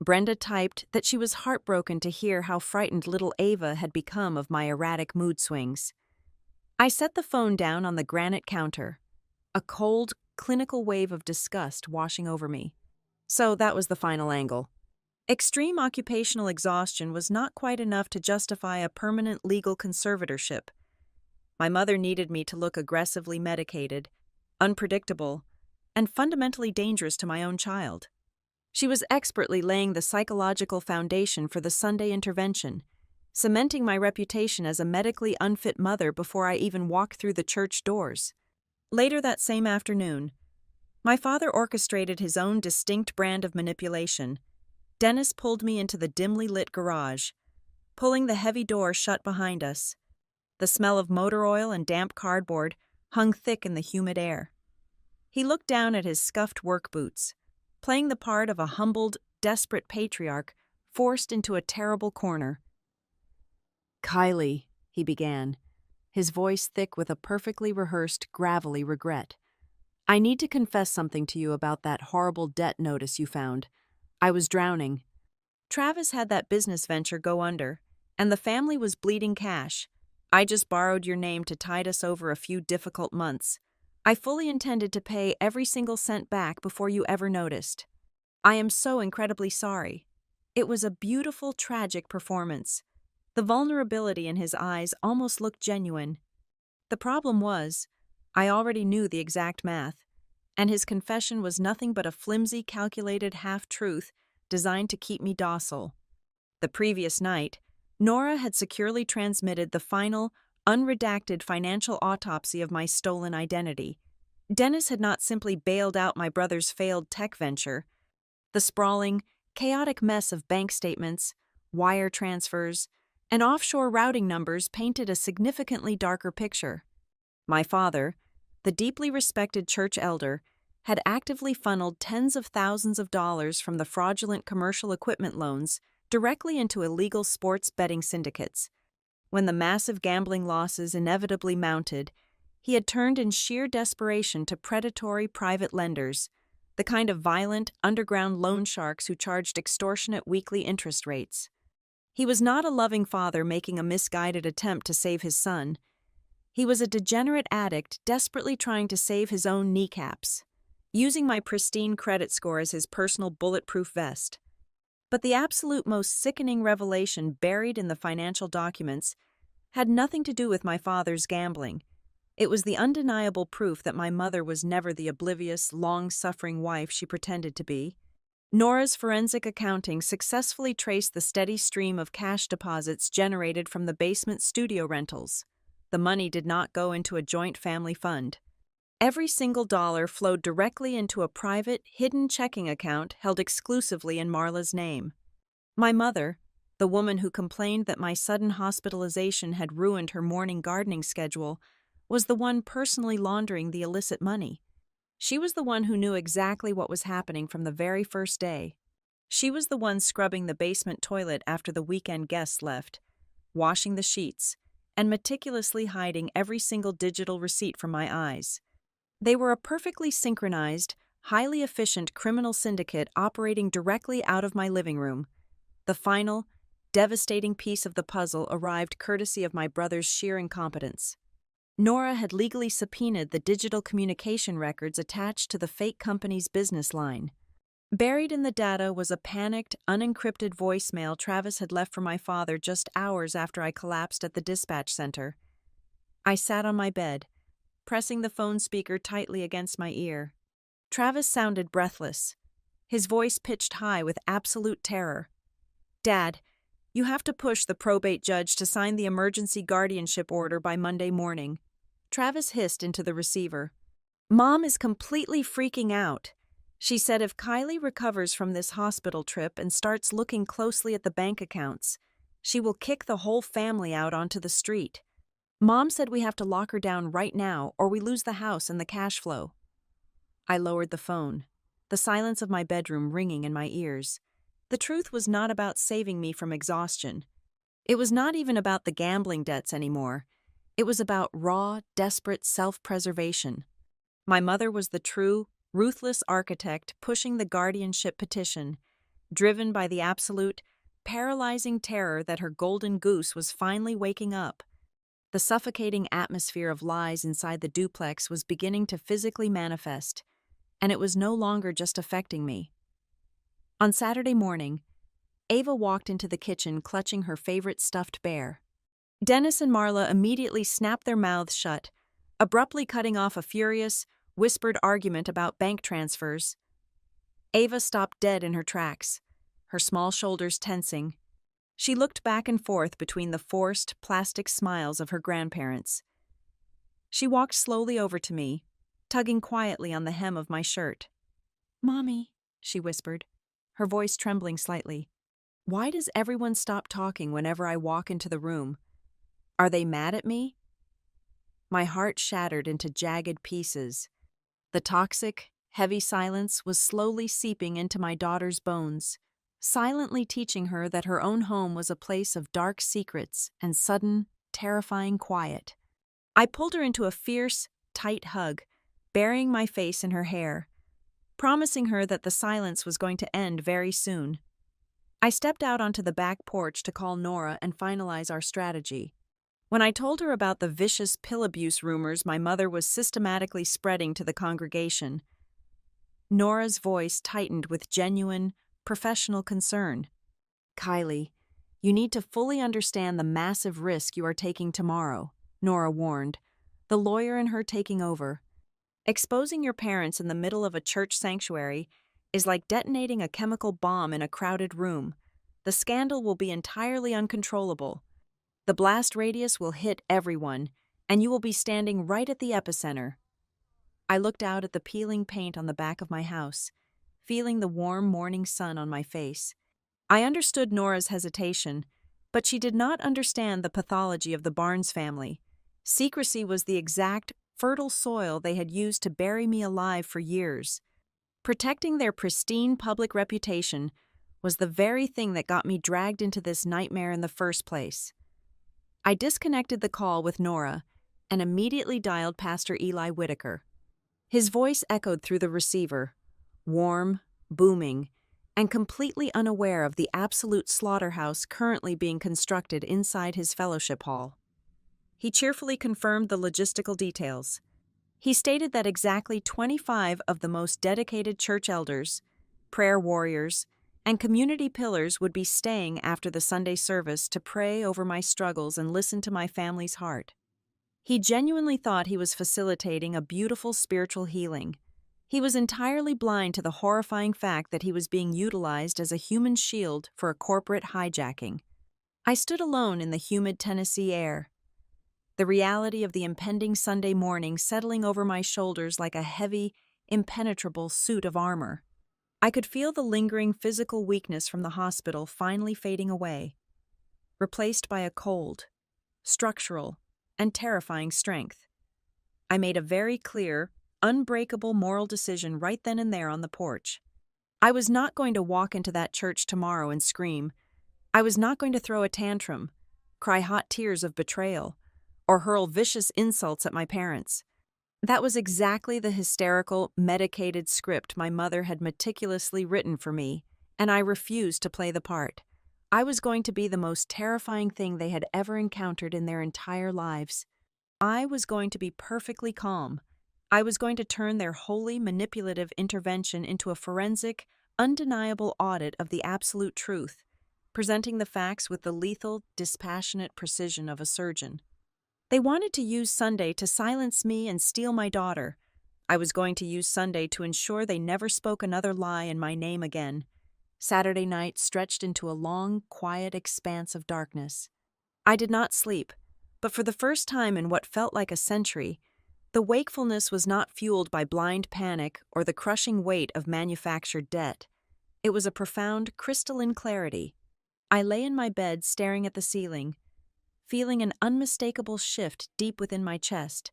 Brenda typed that she was heartbroken to hear how frightened little Ava had become of my erratic mood swings. I set the phone down on the granite counter, a cold, clinical wave of disgust washing over me. So that was the final angle. Extreme occupational exhaustion was not quite enough to justify a permanent legal conservatorship. My mother needed me to look aggressively medicated, unpredictable, and fundamentally dangerous to my own child. She was expertly laying the psychological foundation for the Sunday intervention, cementing my reputation as a medically unfit mother before I even walked through the church doors. Later that same afternoon, my father orchestrated his own distinct brand of manipulation. Dennis pulled me into the dimly lit garage, pulling the heavy door shut behind us. The smell of motor oil and damp cardboard hung thick in the humid air. He looked down at his scuffed work boots, playing the part of a humbled, desperate patriarch forced into a terrible corner. "Kylie," he began, his voice thick with a perfectly rehearsed, gravelly regret. "I need to confess something to you about that horrible debt notice you found. I was drowning. Travis had that business venture go under, and the family was bleeding cash. I just borrowed your name to tide us over a few difficult months. I fully intended to pay every single cent back before you ever noticed. I am so incredibly sorry." It was a beautiful, tragic performance. The vulnerability in his eyes almost looked genuine. The problem was, I already knew the exact math, and his confession was nothing but a flimsy, calculated half-truth designed to keep me docile. The previous night, Nora had securely transmitted the final, unredacted financial autopsy of my stolen identity. Dennis had not simply bailed out my brother's failed tech venture. The sprawling, chaotic mess of bank statements, wire transfers, and offshore routing numbers painted a significantly darker picture. My father, the deeply respected church elder, had actively funneled tens of thousands of dollars from the fraudulent commercial equipment loans directly into illegal sports betting syndicates. When the massive gambling losses inevitably mounted, he had turned in sheer desperation to predatory private lenders, the kind of violent, underground loan sharks who charged extortionate weekly interest rates. He was not a loving father making a misguided attempt to save his son. He was a degenerate addict desperately trying to save his own kneecaps, using my pristine credit score as his personal bulletproof vest. But the absolute most sickening revelation buried in the financial documents had nothing to do with my father's gambling. It was the undeniable proof that my mother was never the oblivious, long-suffering wife she pretended to be. Nora's forensic accounting successfully traced the steady stream of cash deposits generated from the basement studio rentals. The money did not go into a joint family fund. Every single dollar flowed directly into a private, hidden checking account held exclusively in Marla's name. My mother, the woman who complained that my sudden hospitalization had ruined her morning gardening schedule, was the one personally laundering the illicit money. She was the one who knew exactly what was happening from the very first day. She was the one scrubbing the basement toilet after the weekend guests left, washing the sheets, and meticulously hiding every single digital receipt from my eyes. They were a perfectly synchronized, highly efficient criminal syndicate operating directly out of my living room. The final, devastating piece of the puzzle arrived courtesy of my brother's sheer incompetence. Nora had legally subpoenaed the digital communication records attached to the fake company's business line. Buried in the data was a panicked, unencrypted voicemail Travis had left for my father just hours after I collapsed at the dispatch center. I sat on my bed, pressing the phone speaker tightly against my ear. Travis sounded breathless, his voice pitched high with absolute terror. "Dad, you have to push the probate judge to sign the emergency guardianship order by Monday morning." Travis hissed into the receiver. "Mom is completely freaking out. She said if Kylie recovers from this hospital trip and starts looking closely at the bank accounts, she will kick the whole family out onto the street. Mom said we have to lock her down right now or we lose the house and the cash flow." I lowered the phone, the silence of my bedroom ringing in my ears. The truth was not about saving me from exhaustion. It was not even about the gambling debts anymore. It was about raw, desperate self-preservation. My mother was the true, ruthless architect pushing the guardianship petition, driven by the absolute, paralyzing terror that her golden goose was finally waking up. The suffocating atmosphere of lies inside the duplex was beginning to physically manifest, and it was no longer just affecting me. On Saturday morning, Ava walked into the kitchen clutching her favorite stuffed bear. Dennis and Marla immediately snapped their mouths shut, abruptly cutting off a furious, whispered argument about bank transfers. Ava stopped dead in her tracks, her small shoulders tensing. She looked back and forth between the forced, plastic smiles of her grandparents. She walked slowly over to me, tugging quietly on the hem of my shirt. "Mommy," she whispered, her voice trembling slightly. "Why does everyone stop talking whenever I walk into the room? Are they mad at me?" My heart shattered into jagged pieces. The toxic, heavy silence was slowly seeping into my daughter's bones, silently teaching her that her own home was a place of dark secrets and sudden, terrifying quiet. I pulled her into a fierce, tight hug, burying my face in her hair, promising her that the silence was going to end very soon. I stepped out onto the back porch to call Nora and finalize our strategy. When I told her about the vicious pill abuse rumors my mother was systematically spreading to the congregation, Nora's voice tightened with genuine, professional concern. "Kylie, you need to fully understand the massive risk you are taking tomorrow," Nora warned, the lawyer in her taking over. "Exposing your parents in the middle of a church sanctuary is like detonating a chemical bomb in a crowded room. The scandal will be entirely uncontrollable. The blast radius will hit everyone, and you will be standing right at the epicenter." I looked out at the peeling paint on the back of my house, feeling the warm morning sun on my face. I understood Nora's hesitation, but she did not understand the pathology of the Barnes family. Secrecy was the exact, fertile soil they had used to bury me alive for years. Protecting their pristine public reputation was the very thing that got me dragged into this nightmare in the first place. I disconnected the call with Nora and immediately dialed Pastor Eli Whitaker. His voice echoed through the receiver, warm, booming, and completely unaware of the absolute slaughterhouse currently being constructed inside his fellowship hall. He cheerfully confirmed the logistical details. He stated that exactly 25 of the most dedicated church elders, prayer warriors, and community pillars would be staying after the Sunday service to pray over my struggles and listen to my family's heart. He genuinely thought he was facilitating a beautiful spiritual healing. He was entirely blind to the horrifying fact that he was being utilized as a human shield for a corporate hijacking. I stood alone in the humid Tennessee air, the reality of the impending Sunday morning settling over my shoulders like a heavy, impenetrable suit of armor. I could feel the lingering physical weakness from the hospital finally fading away, replaced by a cold, structural, and terrifying strength. I made a very clear, unbreakable moral decision right then and there on the porch. I was not going to walk into that church tomorrow and scream. I was not going to throw a tantrum, cry hot tears of betrayal, or hurl vicious insults at my parents. That was exactly the hysterical, medicated script my mother had meticulously written for me, and I refused to play the part. I was going to be the most terrifying thing they had ever encountered in their entire lives. I was going to be perfectly calm. I was going to turn their wholly manipulative intervention into a forensic, undeniable audit of the absolute truth, presenting the facts with the lethal, dispassionate precision of a surgeon. They wanted to use Sunday to silence me and steal my daughter. I was going to use Sunday to ensure they never spoke another lie in my name again. Saturday night stretched into a long, quiet expanse of darkness. I did not sleep, but for the first time in what felt like a century, the wakefulness was not fueled by blind panic or the crushing weight of manufactured debt. It was a profound, crystalline clarity. I lay in my bed staring at the ceiling, feeling an unmistakable shift deep within my chest.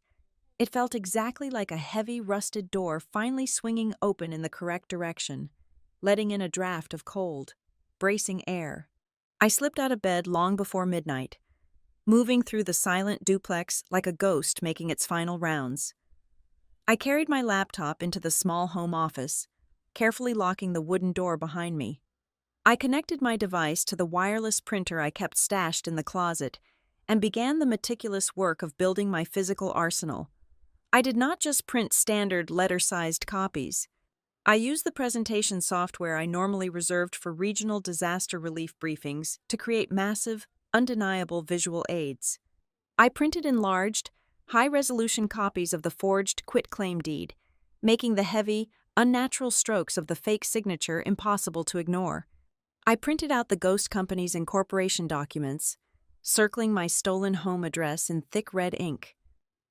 It felt exactly like a heavy, rusted door finally swinging open in the correct direction, letting in a draft of cold, bracing air. I slipped out of bed long before midnight, moving through the silent duplex like a ghost making its final rounds. I carried my laptop into the small home office, carefully locking the wooden door behind me. I connected my device to the wireless printer I kept stashed in the closet and began the meticulous work of building my physical arsenal. I did not just print standard letter-sized copies. I used the presentation software I normally reserved for regional disaster relief briefings to create massive, undeniable visual aids. I printed enlarged, high-resolution copies of the forged quitclaim deed, making the heavy, unnatural strokes of the fake signature impossible to ignore. I printed out the ghost company's incorporation documents, circling my stolen home address in thick red ink.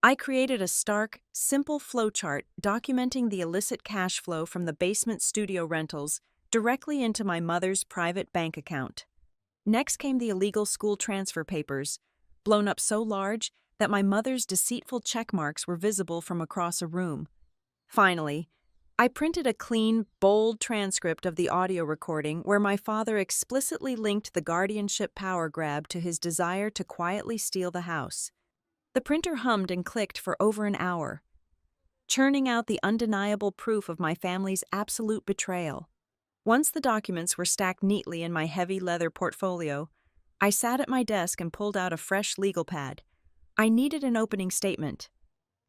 I created a stark, simple flowchart documenting the illicit cash flow from the basement studio rentals directly into my mother's private bank account. Next came the illegal school transfer papers, blown up so large that my mother's deceitful check marks were visible from across a room. Finally, I printed a clean, bold transcript of the audio recording where my father explicitly linked the guardianship power grab to his desire to quietly steal the house. The printer hummed and clicked for over an hour, churning out the undeniable proof of my family's absolute betrayal. Once the documents were stacked neatly in my heavy leather portfolio, I sat at my desk and pulled out a fresh legal pad. I needed an opening statement.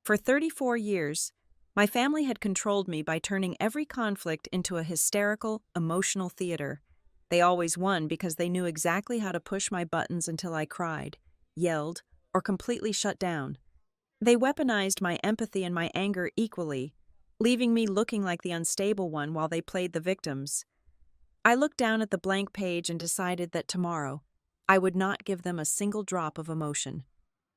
For 34 years, my family had controlled me by turning every conflict into a hysterical, emotional theater. They always won because they knew exactly how to push my buttons until I cried, yelled, or completely shut down. They weaponized my empathy and my anger equally, leaving me looking like the unstable one while they played the victims. I looked down at the blank page and decided that tomorrow, I would not give them a single drop of emotion.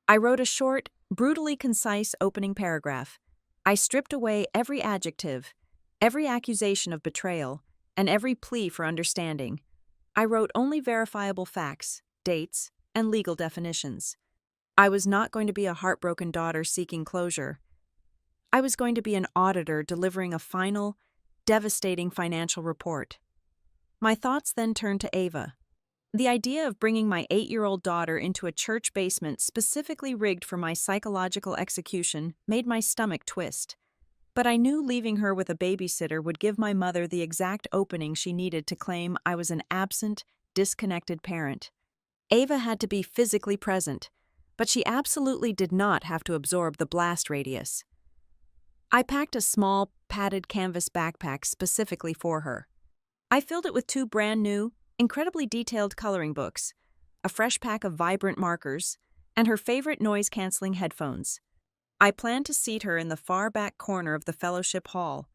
I wrote a short, brutally concise opening paragraph. I stripped away every adjective, every accusation of betrayal, and every plea for understanding. I wrote only verifiable facts, dates, and legal definitions. I was not going to be a heartbroken daughter seeking closure. I was going to be an auditor delivering a final, devastating financial report. My thoughts then turned to Ava. The idea of bringing my 8-year-old daughter into a church basement specifically rigged for my psychological execution made my stomach twist. But I knew leaving her with a babysitter would give my mother the exact opening she needed to claim I was an absent, disconnected parent. Ava had to be physically present, but she absolutely did not have to absorb the blast radius. I packed a small, padded canvas backpack specifically for her. I filled it with 2 brand new, incredibly detailed coloring books, a fresh pack of vibrant markers, and her favorite noise-canceling headphones. I planned to seat her in the far back corner of the fellowship hall,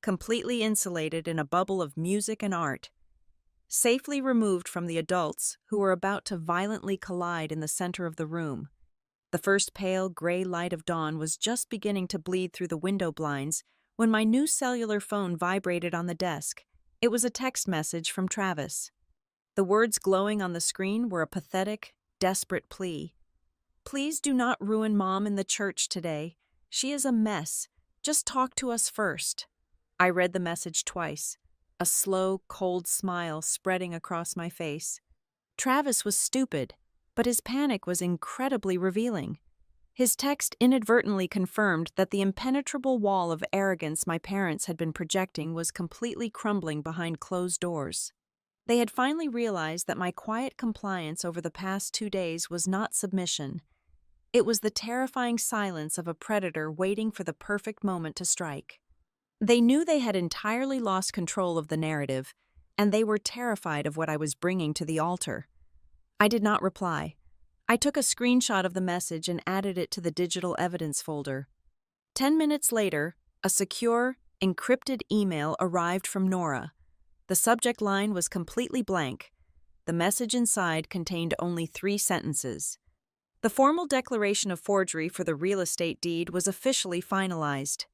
completely insulated in a bubble of music and art, safely removed from the adults who were about to violently collide in the center of the room. The first pale gray light of dawn was just beginning to bleed through the window blinds when my new cellular phone vibrated on the desk. It was a text message from Travis. The words glowing on the screen were a pathetic, desperate plea. "Please do not ruin Mom in the church today. She is a mess. Just talk to us first." I read the message twice, a slow, cold smile spreading across my face. Travis was stupid, but his panic was incredibly revealing. His text inadvertently confirmed that the impenetrable wall of arrogance my parents had been projecting was completely crumbling behind closed doors. They had finally realized that my quiet compliance over the past 2 days was not submission. It was the terrifying silence of a predator waiting for the perfect moment to strike. They knew they had entirely lost control of the narrative, and they were terrified of what I was bringing to the altar. I did not reply. I took a screenshot of the message and added it to the digital evidence folder. 10 minutes later, a secure, encrypted email arrived from Nora. The subject line was completely blank. The message inside contained only 3 sentences. The formal declaration of forgery for the real estate deed was officially finalized.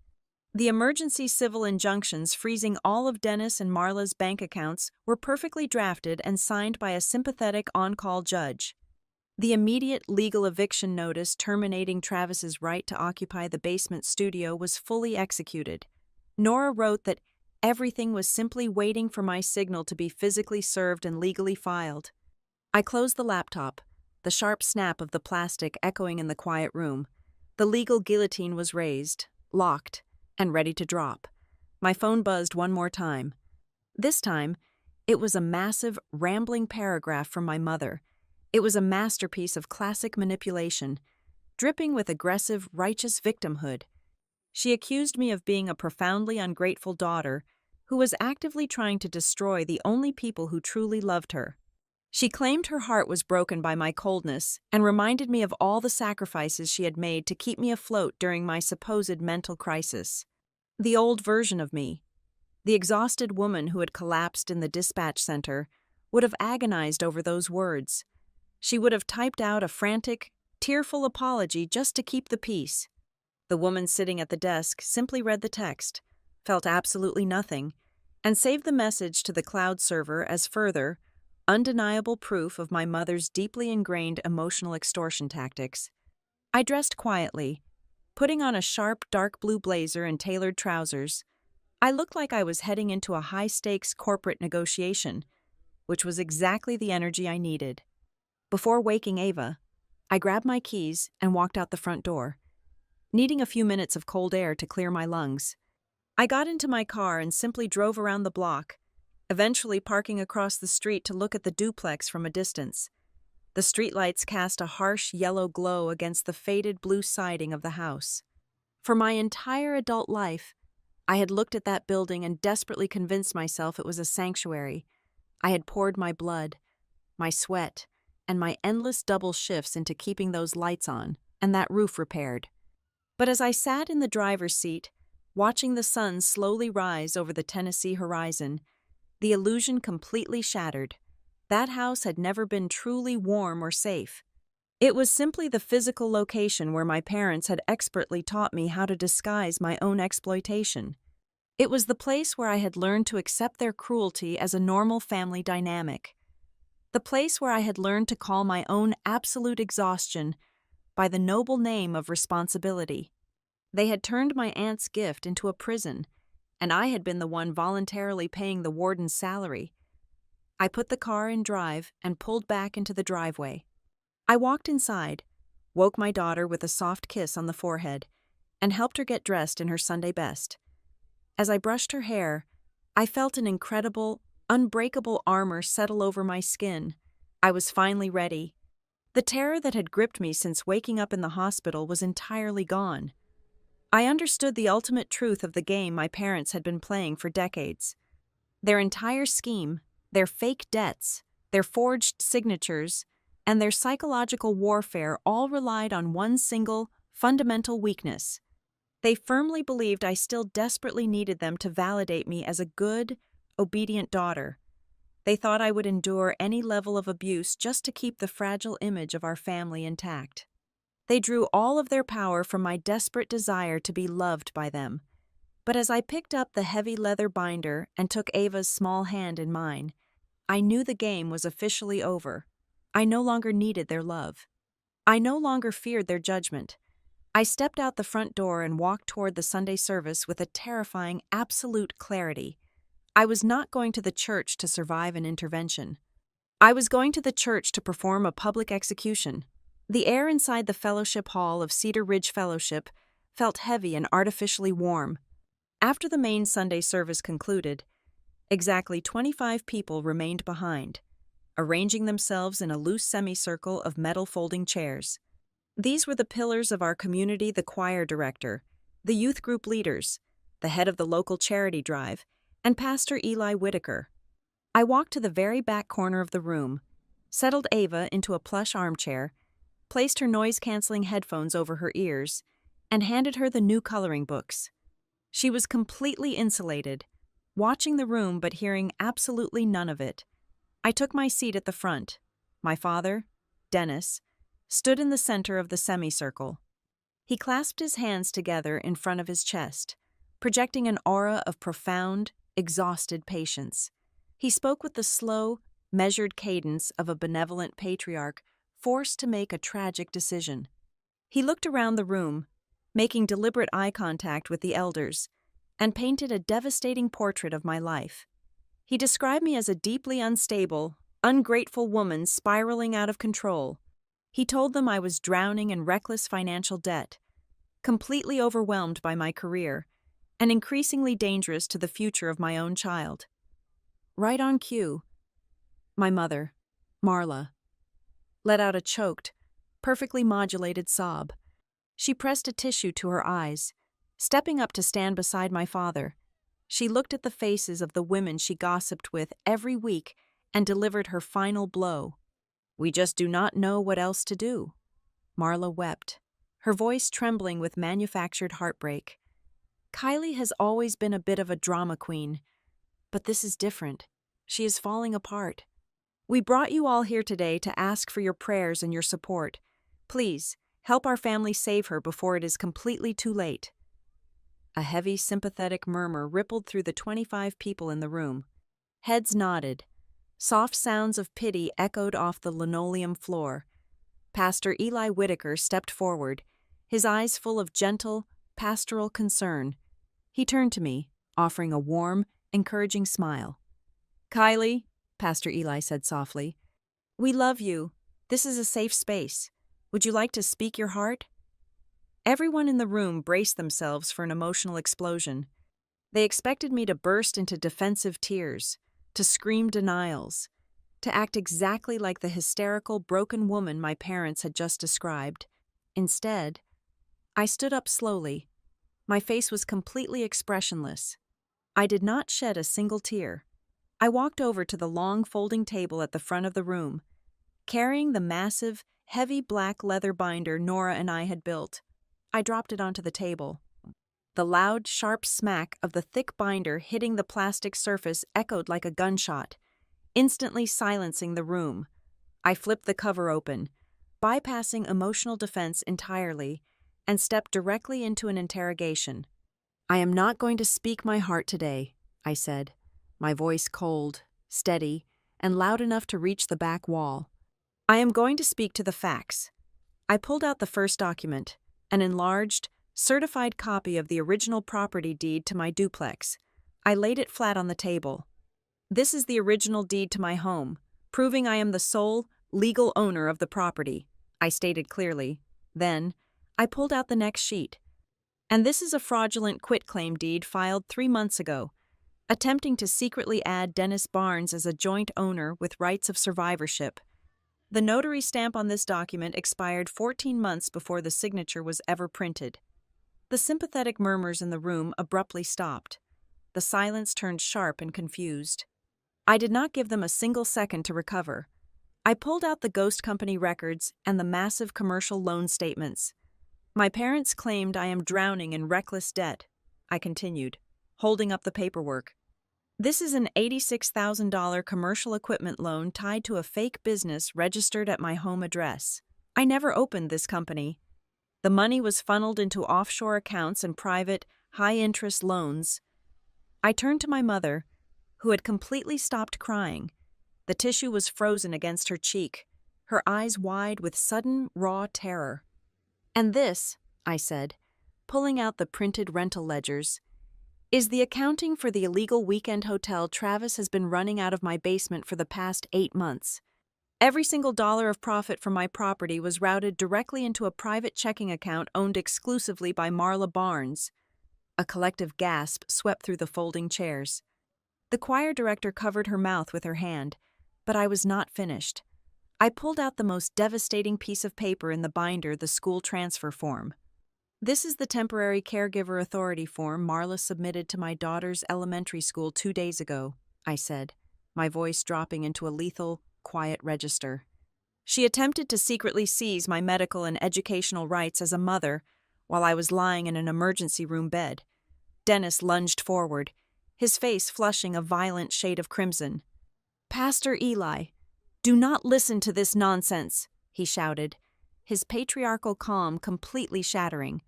The emergency civil injunctions freezing all of Dennis and Marla's bank accounts were perfectly drafted and signed by a sympathetic on-call judge. The immediate legal eviction notice terminating Travis's right to occupy the basement studio was fully executed. Nora wrote that everything was simply waiting for my signal to be physically served and legally filed. I closed the laptop, the sharp snap of the plastic echoing in the quiet room. The legal guillotine was raised, locked, and ready to drop. My phone buzzed one more time. This time, it was a massive, rambling paragraph from my mother. It was a masterpiece of classic manipulation, dripping with aggressive, righteous victimhood. She accused me of being a profoundly ungrateful daughter who was actively trying to destroy the only people who truly loved her. She claimed her heart was broken by my coldness and reminded me of all the sacrifices she had made to keep me afloat during my supposed mental crisis. The old version of me, the exhausted woman who had collapsed in the dispatch center, would have agonized over those words. She would have typed out a frantic, tearful apology just to keep the peace. The woman sitting at the desk simply read the text, felt absolutely nothing, and saved the message to the cloud server as further, undeniable proof of my mother's deeply ingrained emotional extortion tactics. I dressed quietly, putting on a sharp dark blue blazer and tailored trousers. I looked like I was heading into a high-stakes corporate negotiation, which was exactly the energy I needed. Before waking Ava, I grabbed my keys and walked out the front door, needing a few minutes of cold air to clear my lungs. I got into my car and simply drove around the block, eventually parking across the street to look at the duplex from a distance. The streetlights cast a harsh yellow glow against the faded blue siding of the house. For my entire adult life, I had looked at that building and desperately convinced myself it was a sanctuary. I had poured my blood, my sweat, and my endless double shifts into keeping those lights on and that roof repaired. But as I sat in the driver's seat, watching the sun slowly rise over the Tennessee horizon, the illusion completely shattered. That house had never been truly warm or safe. It was simply the physical location where my parents had expertly taught me how to disguise my own exploitation. It was the place where I had learned to accept their cruelty as a normal family dynamic. The place where I had learned to call my own absolute exhaustion by the noble name of responsibility. They had turned my aunt's gift into a prison, and I had been the one voluntarily paying the warden's salary. I put the car in drive and pulled back into the driveway. I walked inside, woke my daughter with a soft kiss on the forehead, and helped her get dressed in her Sunday best. As I brushed her hair, I felt an incredible, unbreakable armor settle over my skin. I was finally ready. The terror that had gripped me since waking up in the hospital was entirely gone. I understood the ultimate truth of the game my parents had been playing for decades. Their entire scheme, their fake debts, their forged signatures, and their psychological warfare all relied on one single, fundamental weakness. They firmly believed I still desperately needed them to validate me as a good, obedient daughter. They thought I would endure any level of abuse just to keep the fragile image of our family intact. They drew all of their power from my desperate desire to be loved by them. But as I picked up the heavy leather binder and took Ava's small hand in mine, I knew the game was officially over. I no longer needed their love. I no longer feared their judgment. I stepped out the front door and walked toward the Sunday service with a terrifying, absolute clarity. I was not going to the church to survive an intervention. I was going to the church to perform a public execution. The air inside the fellowship hall of Cedar Ridge Fellowship felt heavy and artificially warm. After the main Sunday service concluded, exactly 25 people remained behind, arranging themselves in a loose semicircle of metal folding chairs. These were the pillars of our community: the choir director, the youth group leaders, the head of the local charity drive, and Pastor Eli Whitaker. I walked to the very back corner of the room, settled Ava into a plush armchair, placed her noise-canceling headphones over her ears, and handed her the new coloring books. She was completely insulated, watching the room but hearing absolutely none of it. I took my seat at the front. My father, Dennis, stood in the center of the semicircle. He clasped his hands together in front of his chest, projecting an aura of profound, exhausted patience. He spoke with the slow, measured cadence of a benevolent patriarch forced to make a tragic decision. He looked around the room, making deliberate eye contact with the elders, and painted a devastating portrait of my life. He described me as a deeply unstable, ungrateful woman spiraling out of control. He told them I was drowning in reckless financial debt, completely overwhelmed by my career, and increasingly dangerous to the future of my own child. Right on cue, my mother, Marla, let out a choked, perfectly modulated sob. She pressed a tissue to her eyes, stepping up to stand beside my father. She looked at the faces of the women she gossiped with every week and delivered her final blow. "We just do not know what else to do." Marla wept, her voice trembling with manufactured heartbreak. "Kylie has always been a bit of a drama queen, but this is different. She is falling apart. We brought you all here today to ask for your prayers and your support. Please, help our family save her before it is completely too late." A heavy, sympathetic murmur rippled through the 25 people in the room. Heads nodded. Soft sounds of pity echoed off the linoleum floor. Pastor Eli Whitaker stepped forward, his eyes full of gentle, pastoral concern. He turned to me, offering a warm, encouraging smile. "Kylie," Pastor Eli said softly, "we love you. This is a safe space. Would you like to speak your heart?" Everyone in the room braced themselves for an emotional explosion. They expected me to burst into defensive tears, to scream denials, to act exactly like the hysterical, broken woman my parents had just described. Instead, I stood up slowly. My face was completely expressionless. I did not shed a single tear. I walked over to the long folding table at the front of the room, carrying the massive, heavy black leather binder Nora and I had built. I dropped it onto the table. The loud, sharp smack of the thick binder hitting the plastic surface echoed like a gunshot, instantly silencing the room. I flipped the cover open, bypassing emotional defense entirely, and stepped directly into an interrogation. "I am not going to speak my heart today," I said, my voice cold, steady, and loud enough to reach the back wall. "I am going to speak to the facts." I pulled out the first document, an enlarged, certified copy of the original property deed to my duplex. I laid it flat on the table. "This is the original deed to my home, proving I am the sole, legal owner of the property," I stated clearly. Then, I pulled out the next sheet. "And this is a fraudulent quitclaim deed filed 3 months ago, attempting to secretly add Dennis Barnes as a joint owner with rights of survivorship. The notary stamp on this document expired 14 months before the signature was ever printed." The sympathetic murmurs in the room abruptly stopped. The silence turned sharp and confused. I did not give them a single second to recover. I pulled out the ghost company records and the massive commercial loan statements. My parents claimed I am drowning in reckless debt, I continued, holding up the paperwork. This is an $86,000 commercial equipment loan tied to a fake business registered at my home address. I never opened this company. The money was funneled into offshore accounts and private, high-interest loans. I turned to my mother, who had completely stopped crying. The tissue was frozen against her cheek, her eyes wide with sudden, raw terror. "And this," I said, pulling out the printed rental ledgers, "is the accounting for the illegal weekend hotel Travis has been running out of my basement for the past 8 months. Every single dollar of profit from my property was routed directly into a private checking account owned exclusively by Marla Barnes." A collective gasp swept through the folding chairs. The choir director covered her mouth with her hand, but I was not finished. I pulled out the most devastating piece of paper in the binder, the school transfer form. "This is the temporary caregiver authority form Marla submitted to my daughter's elementary school 2 days ago," I said, my voice dropping into a lethal, quiet register. "She attempted to secretly seize my medical and educational rights as a mother while I was lying in an emergency room bed." Dennis lunged forward, his face flushing a violent shade of crimson. "Pastor Eli, do not listen to this nonsense," he shouted, his patriarchal calm completely shattering.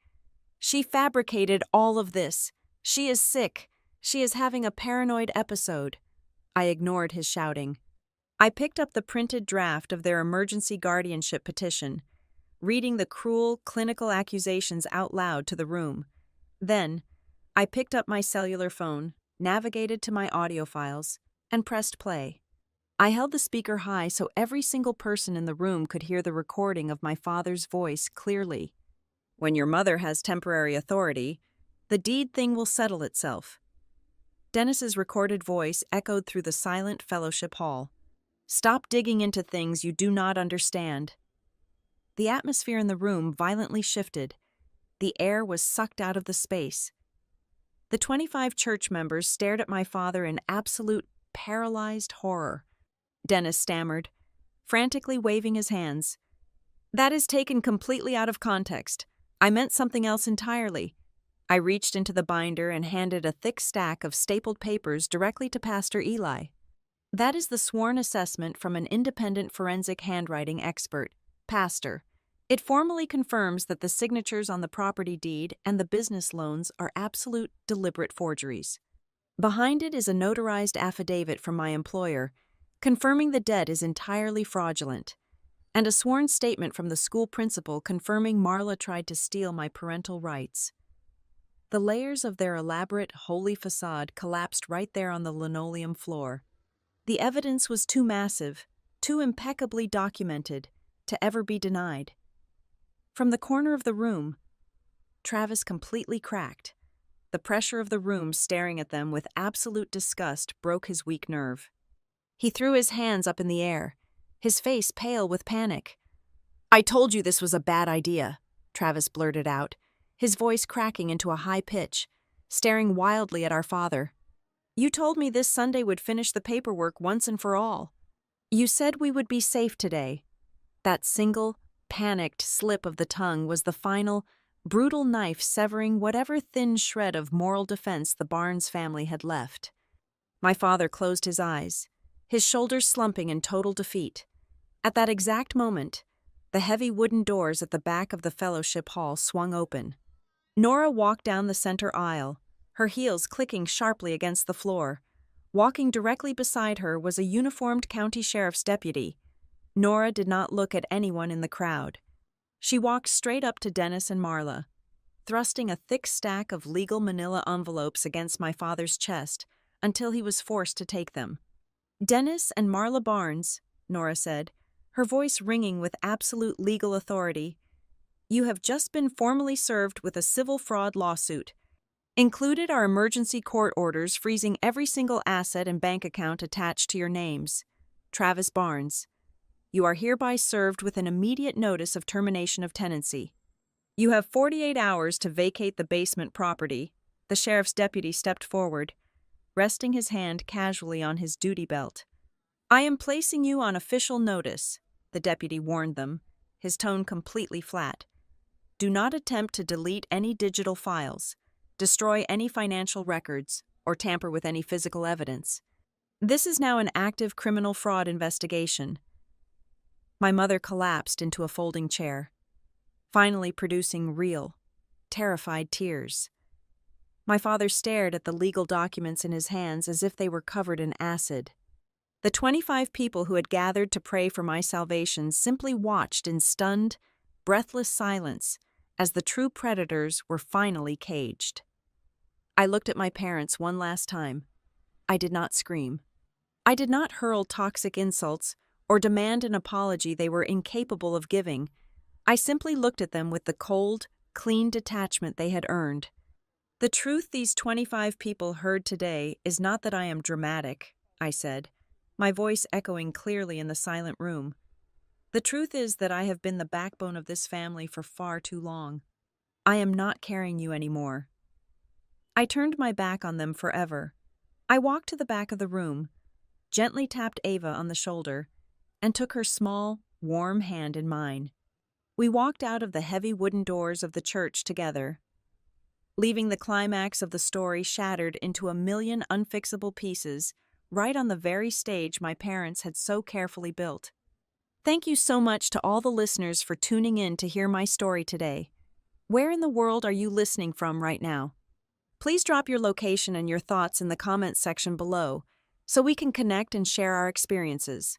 "She fabricated all of this. She is sick. She is having a paranoid episode." I ignored his shouting. I picked up the printed draft of their emergency guardianship petition, reading the cruel, clinical accusations out loud to the room. Then, I picked up my cellular phone, navigated to my audio files, and pressed play. I held the speaker high so every single person in the room could hear the recording of my father's voice clearly. "When your mother has temporary authority, the deed thing will settle itself." Dennis's recorded voice echoed through the silent fellowship hall. "Stop digging into things you do not understand." The atmosphere in the room violently shifted. The air was sucked out of the space. The 25 church members stared at my father in absolute, paralyzed horror. Dennis stammered, frantically waving his hands. "That is taken completely out of context. I meant something else entirely." I reached into the binder and handed a thick stack of stapled papers directly to Pastor Eli. "That is the sworn assessment from an independent forensic handwriting expert, Pastor. It formally confirms that the signatures on the property deed and the business loans are absolute, deliberate forgeries. Behind it is a notarized affidavit from my employer, confirming the debt is entirely fraudulent, and a sworn statement from the school principal confirming Marla tried to steal my parental rights." The layers of their elaborate, holy facade collapsed right there on the linoleum floor. The evidence was too massive, too impeccably documented, to ever be denied. From the corner of the room, Travis completely cracked. The pressure of the room staring at them with absolute disgust broke his weak nerve. He threw his hands up in the air, his face pale with panic. "I told you this was a bad idea," Travis blurted out, his voice cracking into a high pitch, staring wildly at our father. "You told me this Sunday would finish the paperwork once and for all. You said we would be safe today." That single, panicked slip of the tongue was the final, brutal knife severing whatever thin shred of moral defense the Barnes family had left. My father closed his eyes, his shoulders slumping in total defeat. At that exact moment, the heavy wooden doors at the back of the fellowship hall swung open. Nora walked down the center aisle, her heels clicking sharply against the floor. Walking directly beside her was a uniformed county sheriff's deputy. Nora did not look at anyone in the crowd. She walked straight up to Dennis and Marla, thrusting a thick stack of legal manila envelopes against my father's chest until he was forced to take them. "Dennis and Marla Barnes," Nora said, her voice ringing with absolute legal authority, "you have just been formally served with a civil fraud lawsuit. Included are emergency court orders freezing every single asset and bank account attached to your names. Travis Barnes. You are hereby served with an immediate notice of termination of tenancy. You have 48 hours to vacate the basement property." The sheriff's deputy stepped forward, resting his hand casually on his duty belt. I am placing you on official notice, the deputy warned them, his tone completely flat. Do not attempt to delete any digital files, destroy any financial records, or tamper with any physical evidence. This is now an active criminal fraud investigation. My mother collapsed into a folding chair, finally producing real, terrified tears. My father stared at the legal documents in his hands as if they were covered in acid. The 25 people who had gathered to pray for my salvation simply watched in stunned, breathless silence as the true predators were finally caged. I looked at my parents one last time. I did not scream. I did not hurl toxic insults or demand an apology they were incapable of giving. I simply looked at them with the cold, clean detachment they had earned. The truth these 25 people heard today is not that I am dramatic, I said, my voice echoing clearly in the silent room. The truth is that I have been the backbone of this family for far too long. I am not carrying you anymore. I turned my back on them forever. I walked to the back of the room, gently tapped Ava on the shoulder, and took her small, warm hand in mine. We walked out of the heavy wooden doors of the church together, leaving the climax of the story shattered into a million unfixable pieces right on the very stage my parents had so carefully built. Thank you so much to all the listeners for tuning in to hear my story today. Where in the world are you listening from right now? Please drop your location and your thoughts in the comments section below so we can connect and share our experiences.